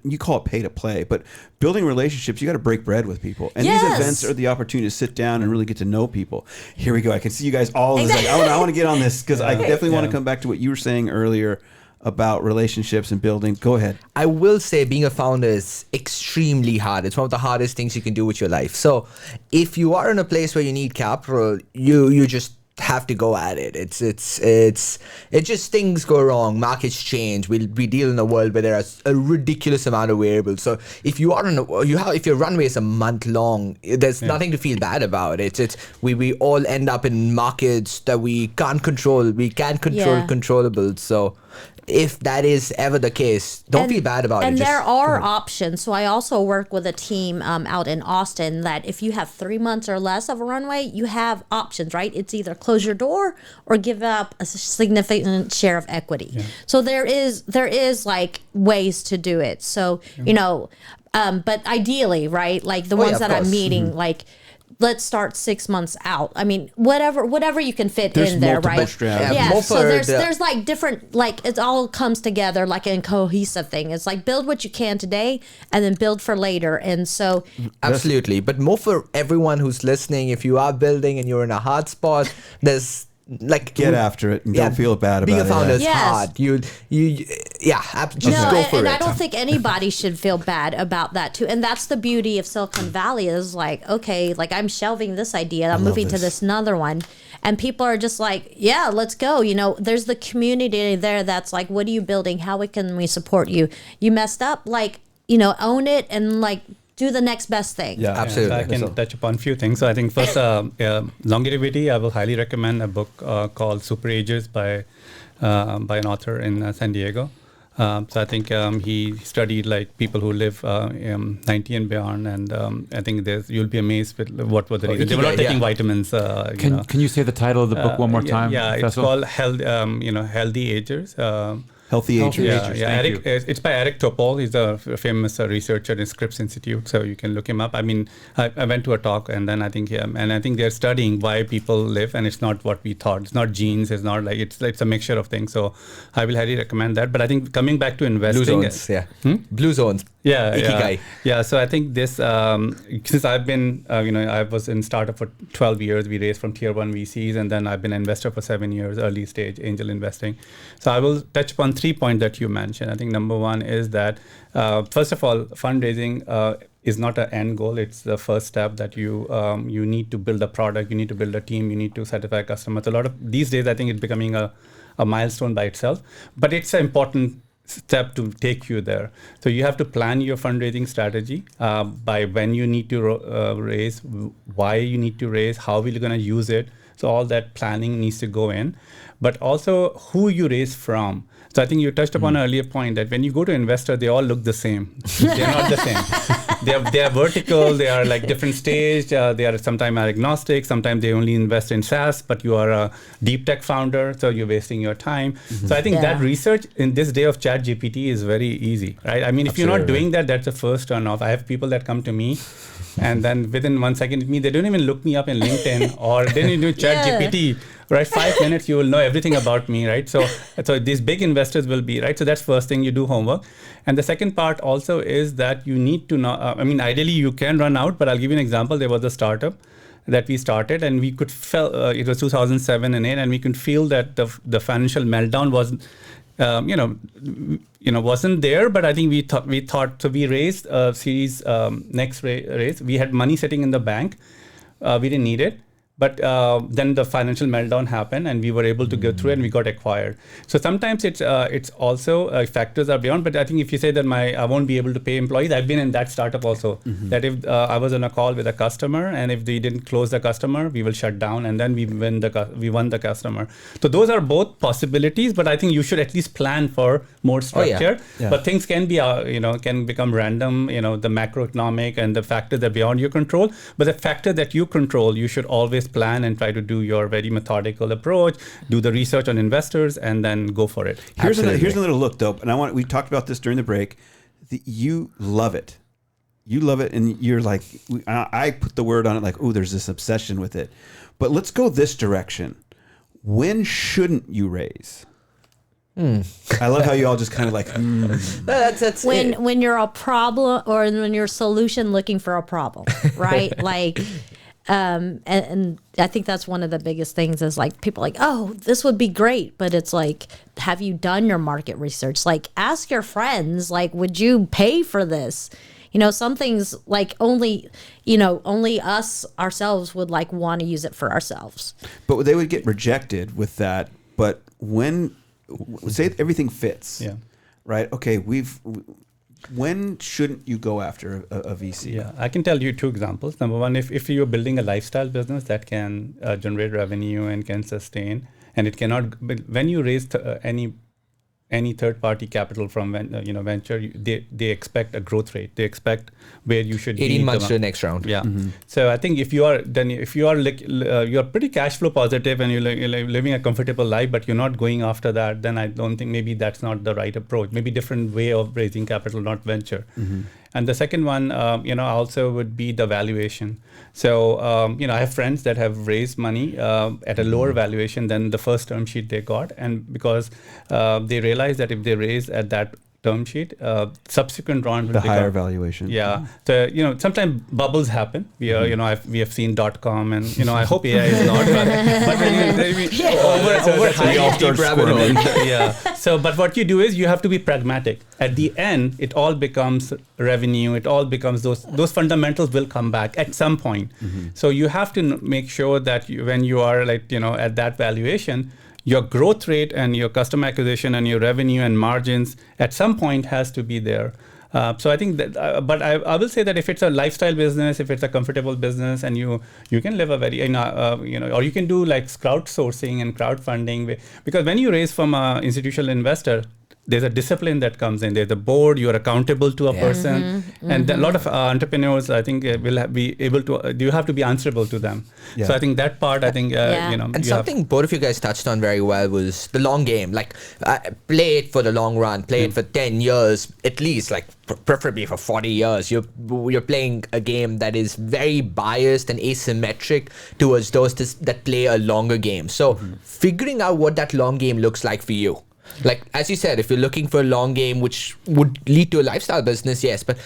you call it pay to play, but building relationships, you got to break bread with people. And these events are the opportunity to sit down and really get to know people. Here we go. I can see you guys all like, I want to get on this because I definitely want to come back to what you were saying earlier about relationships and building. Go ahead. I will say being a founder is extremely hard. It's one of the hardest things you can do with your life. So if you are in a place where you need capital, you just have to go at it. It's just things go wrong. Markets change. We deal in a world where there are a ridiculous amount of variables. So if you are if your runway is a month long, there's nothing to feel bad about. We all end up in markets that we can't control. We can't control controllables. So if that is ever the case, don't feel bad about it. And there are options. So I also work with a team out in Austin that if you have 3 months or less of a runway, you have options, right? It's either close your door or give up a significant share of equity. Yeah. So there is like ways to do it. So, but ideally, right? Like the ones that I'm meeting, like, let's start 6 months out. I mean, whatever you can fit in there, right? Yeah. So there's like different, like it all comes together like a cohesive thing. It's like build what you can today and then build for later. And so absolutely. But more for everyone who's listening, if you are building and you're in a hard spot, there's like get after it and don't feel bad about it. Being a founder is hard. Just go for it. And I don't think anybody should feel bad about that too. And that's the beauty of Silicon Valley is like, okay, like I'm shelving this idea, I'm moving to this another one. And people are just like, yeah, let's go. There's the community there that's like, what are you building? How can we support you? You messed up, like, own it and like do the next best thing. Yeah, absolutely. So I can touch upon a few things. So I think first, longevity, I will highly recommend a book called Super Agers by an author in San Diego. So I think he studied like people who live 90 and beyond, and I think you'll be amazed with what were the reasons. They were not taking vitamins. Can you say the title of the book one more time? Yeah, it's called Healthy Agers. Healthy Agers. It's by Eric Topol. He's a famous researcher in Scripps Institute, so you can look him up. I mean, I went to a talk, and then I think they're studying why people live, and it's not what we thought. It's not genes. It's not like it's a mixture of things. So I will highly recommend that. But I think coming back to investing, Blue zones, Blue zones. Yeah. So I think this, since I've been, I was in startup for 12 years. We raised from tier 1 VCs, and then I've been an investor for 7 years, early stage angel investing. So I will touch upon 3 points that you mentioned. I think number one is that, first of all, fundraising is not an end goal. It's the first step that you need to build a product, you need to build a team, you need to satisfy customers. A lot of these days, I think it's becoming a milestone by itself, but it's an important step to take you there. So you have to plan your fundraising strategy by when you need to raise, why you need to raise, how we're going to use it. So all that planning needs to go in, but also who you raise from. So I think you touched upon an earlier point that when you go to investor, they all look the same. They're not the same. They are vertical. They are like different stage. They are sometimes agnostic. Sometimes they only invest in SaaS, but you are a deep tech founder, so you're wasting your time. So I think that research in this day of ChatGPT is very easy, right? I mean, if you're not doing that, that's the first turn off. I have people that come to me, and then within 1 second, they don't even look me up in LinkedIn or they don't do ChatGPT. Right, 5 minutes, you will know everything about me, right? So these big investors will be, right? So that's first thing, you do homework. And the second part also is that you need to know, ideally you can run out, but I'll give you an example. There was a startup that we started and we could feel, it was 2007 and 8, and we could feel that the financial meltdown was, wasn't there, but I think we thought, so we raised a series, next raise. We had money sitting in the bank. We didn't need it. But then the financial meltdown happened, and we were able to go through, and we got acquired. So sometimes it's also factors are beyond. But I think if you say that I won't be able to pay employees, I've been in that startup also. That if I was on a call with a customer, and if they didn't close the customer, we will shut down, and then we won the customer. So those are both possibilities. But I think you should at least plan for more structure. But things can be can become random. The macroeconomic and the factors that are beyond your control. But the factor that you control, you should always plan and try to do your very methodical approach, do the research on investors, and then go for it. Here's another look, though, and we talked about this during the break. You love it. You love it, and you're like, I put the word on it, like, oh, there's this obsession with it. But let's go this direction. When shouldn't you raise? I love how you all just kind of like. That's when you're a problem, or when you're a solution looking for a problem, right? Like. And I think that's one of the biggest things is like people are like, oh, this would be great. But it's like, have you done your market research? Like, ask your friends, like, would you pay for this? Some things like only us ourselves would like want to use it for ourselves. But they would get rejected with that. But say everything fits, right? Okay, when shouldn't you go after a VC? Yeah, I can tell you two examples. Number one, if you're building a lifestyle business that can generate revenue and can sustain, and it cannot, when you raise any third-party capital from venture, they expect a growth rate. They expect where you should 18 be months to the next round. Yeah. So I think if you are you're pretty cash flow positive and you're living a comfortable life, but you're not going after that, then I don't think maybe that's not the right approach. Maybe different way of raising capital, not venture. And the second one, also would be the valuation. So, I have friends that have raised money at a lower valuation than the first term sheet they got. And because they realize that if they raise at that term sheet, subsequent round will the become higher valuation. Yeah. So, sometimes bubbles happen. We have seen .com, and, I hope AI is not, but yeah. So, but what you do is you have to be pragmatic. At the end, it all becomes revenue. It all becomes those fundamentals will come back at some point. So you have to make sure that when you are at that valuation, your growth rate and your customer acquisition and your revenue and margins at some point has to be there. So I think that, but I will say that if it's a lifestyle business, if it's a comfortable business, and you can live a very, or you can do like crowdsourcing and crowdfunding, because when you raise from an institutional investor, there's a discipline that comes in. There's a board. You're accountable to a person, and a lot of entrepreneurs, I think, will be able to. You have to be answerable to them. So I think that part, I think, And something both of you guys touched on very well was the long game. Like, play it for the long run. Play it for 10 years at least. Like, preferably for 40 years. You're playing a game that is very biased and asymmetric towards those that play a longer game. So figuring out what that long game looks like for you. Like, as you said, if you're looking for a long game, which would lead to a lifestyle business, yes. But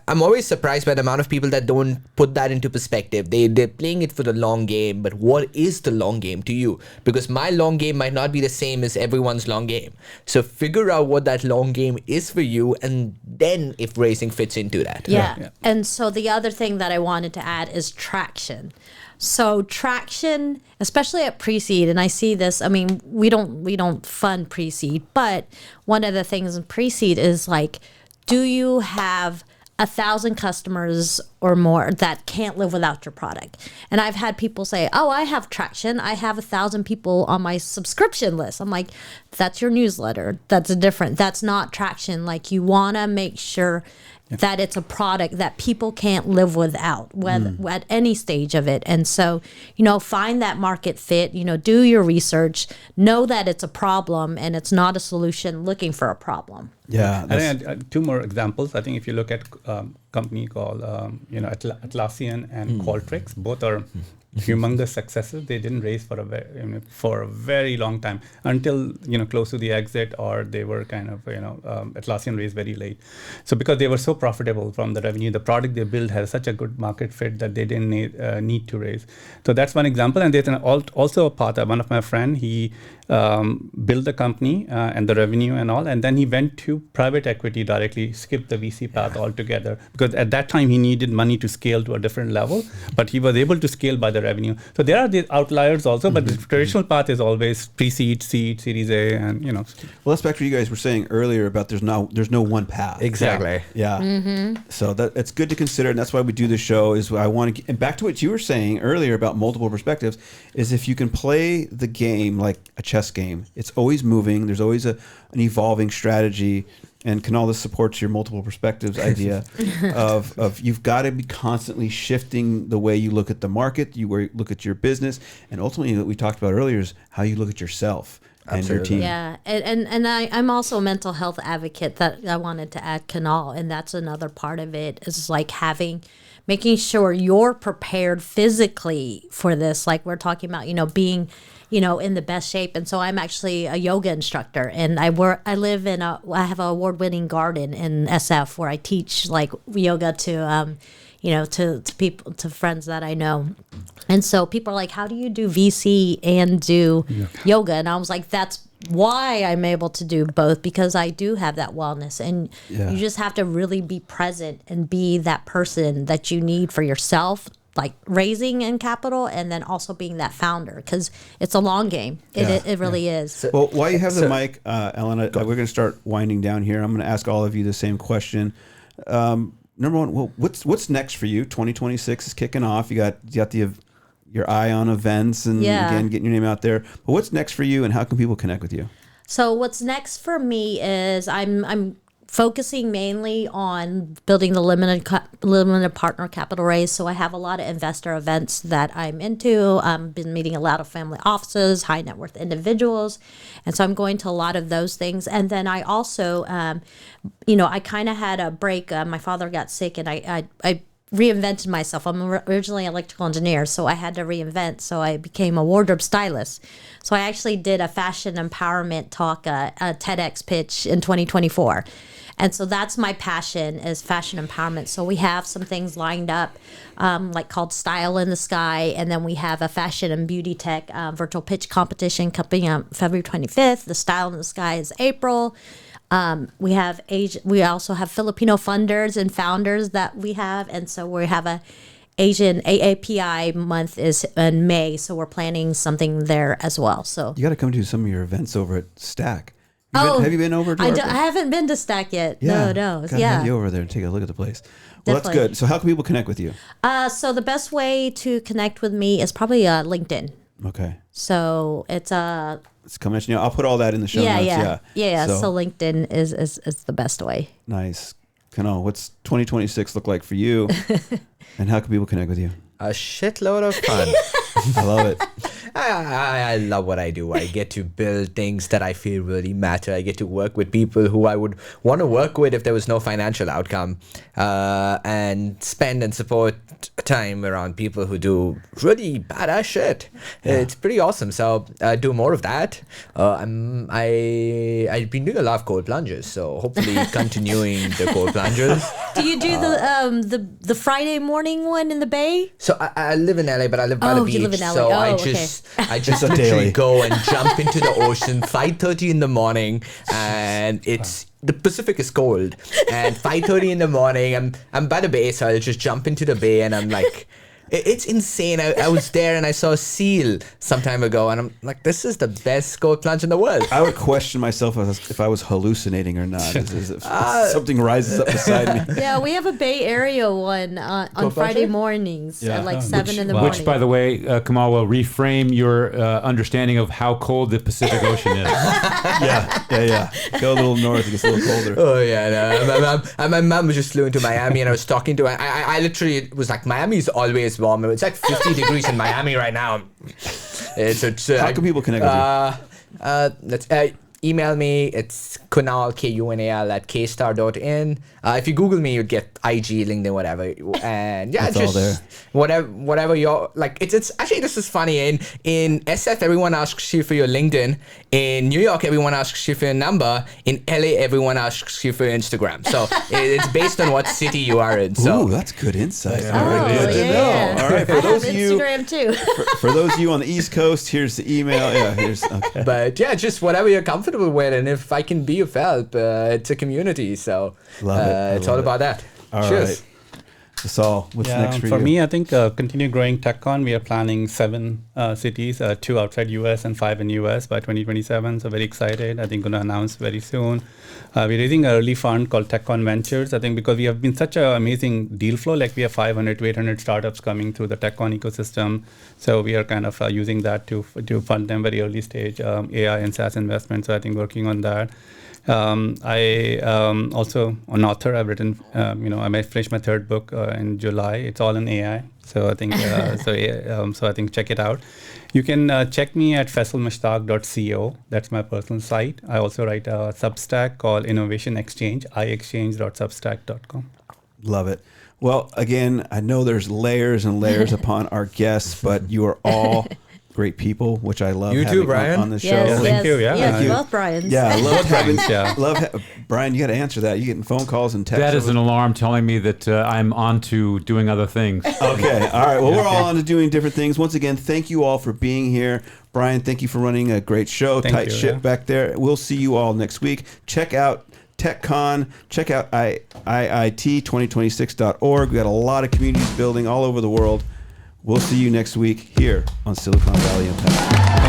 I'm always surprised by the amount of people that don't put that into perspective. They're playing it for the long game, but what is the long game to you? Because my long game might not be the same as everyone's long game. So figure out what that long game is for you, and then if raising fits into that. Yeah. And so the other thing that I wanted to add is traction. So traction, especially at pre-seed, and I see this, I mean, we don't fund pre-seed, but one of the things in pre-seed is like, do you have 1,000 customers or more that can't live without your product? And I've had people say, oh, I have traction. I have 1,000 people on my subscription list. I'm like, that's your newsletter. That's different. That's not traction. Like, you want to make sure that it's a product that people can't live without, at any stage of it. And so, find that market fit, do your research, know that it's a problem and it's not a solution looking for a problem. Yeah. I think two more examples. I think if you look at company called, Atlassian and Qualtrics, both are humongous successes. They didn't raise for a very long time until close to the exit, or they were kind of Atlassian raised very late. So because they were so profitable from the revenue, the product they built has such a good market fit that they didn't need to raise. So that's one example. And there's also a path. One of my friend, he build the company and the revenue and all. And then he went to private equity directly, skipped the VC path altogether. Because at that time, he needed money to scale to a different level. But he was able to scale by the revenue. So there are the outliers also, but the traditional path is always pre-seed, seed, Series A, and Well, that's back to what you guys were saying earlier about there's no one path. Exactly. Yeah. So it's good to consider, and that's why we do this show. Is I want to, and back to what you were saying earlier about multiple perspectives, is if you can play the game like a chess game, it's always moving. There's always an evolving strategy, and Kunal, this supports your multiple perspectives idea of you've got to be constantly shifting the way you look at the market, look at your business, and ultimately what we talked about earlier is how you look at yourself. And your team. Yeah, and I'm also a mental health advocate that I wanted to add, Kunal, and that's another part of it is like making sure you're prepared physically for this. Like we're talking about, being, in the best shape. And so I'm actually a yoga instructor, and I have an award-winning garden in SF where I teach like yoga to people, to friends that I know. And so people are like, how do you do VC and do yoga? And I was like, that's why I'm able to do both, because I do have that wellness. And you just have to really be present and be that person that you need for yourself, like raising in capital, and then also being that founder, because it's a long game. It really is. Well, while you have the mic, Ellen, we're going to start winding down here. I'm going to ask all of you the same question. Number one, well, what's next for you? 2026 is kicking off. You got your eye on events and again getting your name out there. But what's next for you, and how can people connect with you? So what's next for me is I'm focusing mainly on building the limited partner capital raise. So I have a lot of investor events that I'm into. I've been meeting a lot of family offices, high net worth individuals. And so I'm going to a lot of those things. And then I also, I kind of had a break. My father got sick, and I reinvented myself. I'm originally an electrical engineer, so I had to reinvent. So I became a wardrobe stylist. So I actually did a fashion empowerment talk, a TEDx pitch in 2024. And so that's my passion, is fashion empowerment. So we have some things lined up, like called Style in the Sky. And then we have a fashion and beauty tech virtual pitch competition coming up February 25th. The Style in the Sky is April. We also have Filipino funders and founders that we have. And so we have a Asian AAPI month is in May. So we're planning something there as well. So you got to come to some of your events over at Stack. Have you been over to I haven't been to Stack yet. Yeah. No. Gotta have you over there and take a look at the place. Well, Definitely. That's good. So how can people connect with you? So the best way to connect with me is probably LinkedIn. Okay. So it's coming at you now. I'll put all that in the show notes. Yeah. So LinkedIn is the best way. Nice. Kunal, what's 2026 look like for you? And how can people connect with you? A shitload of fun. I love it. I love what I do. I get to build things that I feel really matter. I get to work with people who I would want to work with if there was no financial outcome, and spend and support time around people who do really badass shit. It's pretty awesome. So do more of that. I've been doing a lot of cold plunges, so hopefully continuing the cold plunges. Do you do the Friday morning one in the Bay? So I live in LA, but I live by the beach. You live in LA. So I okay. I just literally go and jump into the ocean 5:30 in the morning, and the Pacific is cold, and 5:30 in the morning I'm by the bay, so I'll just jump into the bay, and I'm like, it's insane. I was there and I saw a seal some time ago, and I'm like, this is the best cold plunge in the world. I would question myself if I was hallucinating or not. If something rises up beside me. Yeah, we have a Bay Area one on Friday mornings at like 7 in the morning. Which, by the way, Kamal, will reframe your understanding of how cold the Pacific Ocean is. Yeah. Go a little north, it gets a little colder. Oh yeah, no. My mom just flew into Miami, and I was talking to her. I literally was like, Miami is always warm. It's like 50 degrees in Miami right now. How can people connect with you? email me. It's Kunal, Kunal at kstar.in. If you Google me, you'd get IG, LinkedIn, whatever. And yeah, It's all there. whatever you're like. It's actually, this is funny. In SF, everyone asks you for your LinkedIn. In New York, everyone asks you for your number. In LA, everyone asks you for your Instagram. So it's based on what city you are in. So Ooh, that's good insight. Yeah. All right, Oh, good to yeah. know. All right, I for those have of you, Instagram too. for those of you on the East Coast, here's the email. Yeah, here's okay. But yeah, just whatever you're comfortable with, and if I can be of help, it's a community, so Love it. I it's love all it. about that. All Cheers. right. Saul, what's next for you? For me, I think continue growing TechCon. We are planning 7 cities, 2 outside US and 5 in US by 2027. So very excited. I think going to announce very soon. We're raising an early fund called TechCon Ventures. I think because we have been such an amazing deal flow, like we have 500 to 800 startups coming through the TechCon ecosystem. So we are kind of using that to fund them very early stage AI and SaaS investments. So I think working on that. I also an author. I've written, I might finish my 3rd book in July. It's all in AI. So I think so I think check it out. You can check me at faisalmushtaq.co. That's my personal site. I also write a Substack called Innovation Exchange, iexchange.substack.com. Love it. Well, again, I know there's layers and layers upon our guests, but you are all great people, which I love You too, having Brian. on the show. Yes, Thank yes, you, yeah. yes, Thank you. both Brian's. Yeah, I love having. Yeah. Brian, you got to answer that. You getting phone calls and texts. That is over- an alarm telling me that I'm on to doing other things. Okay. All right. Well, we're all on to doing different things. Once again, thank you all for being here. Brian, thank you for running a great show. Thank Tight you, ship yeah. back there. We'll see you all next week. Check out TechCon. Check out IIT2026.org. We got a lot of communities building all over the world. We'll see you next week here on Silicon Valley Impact.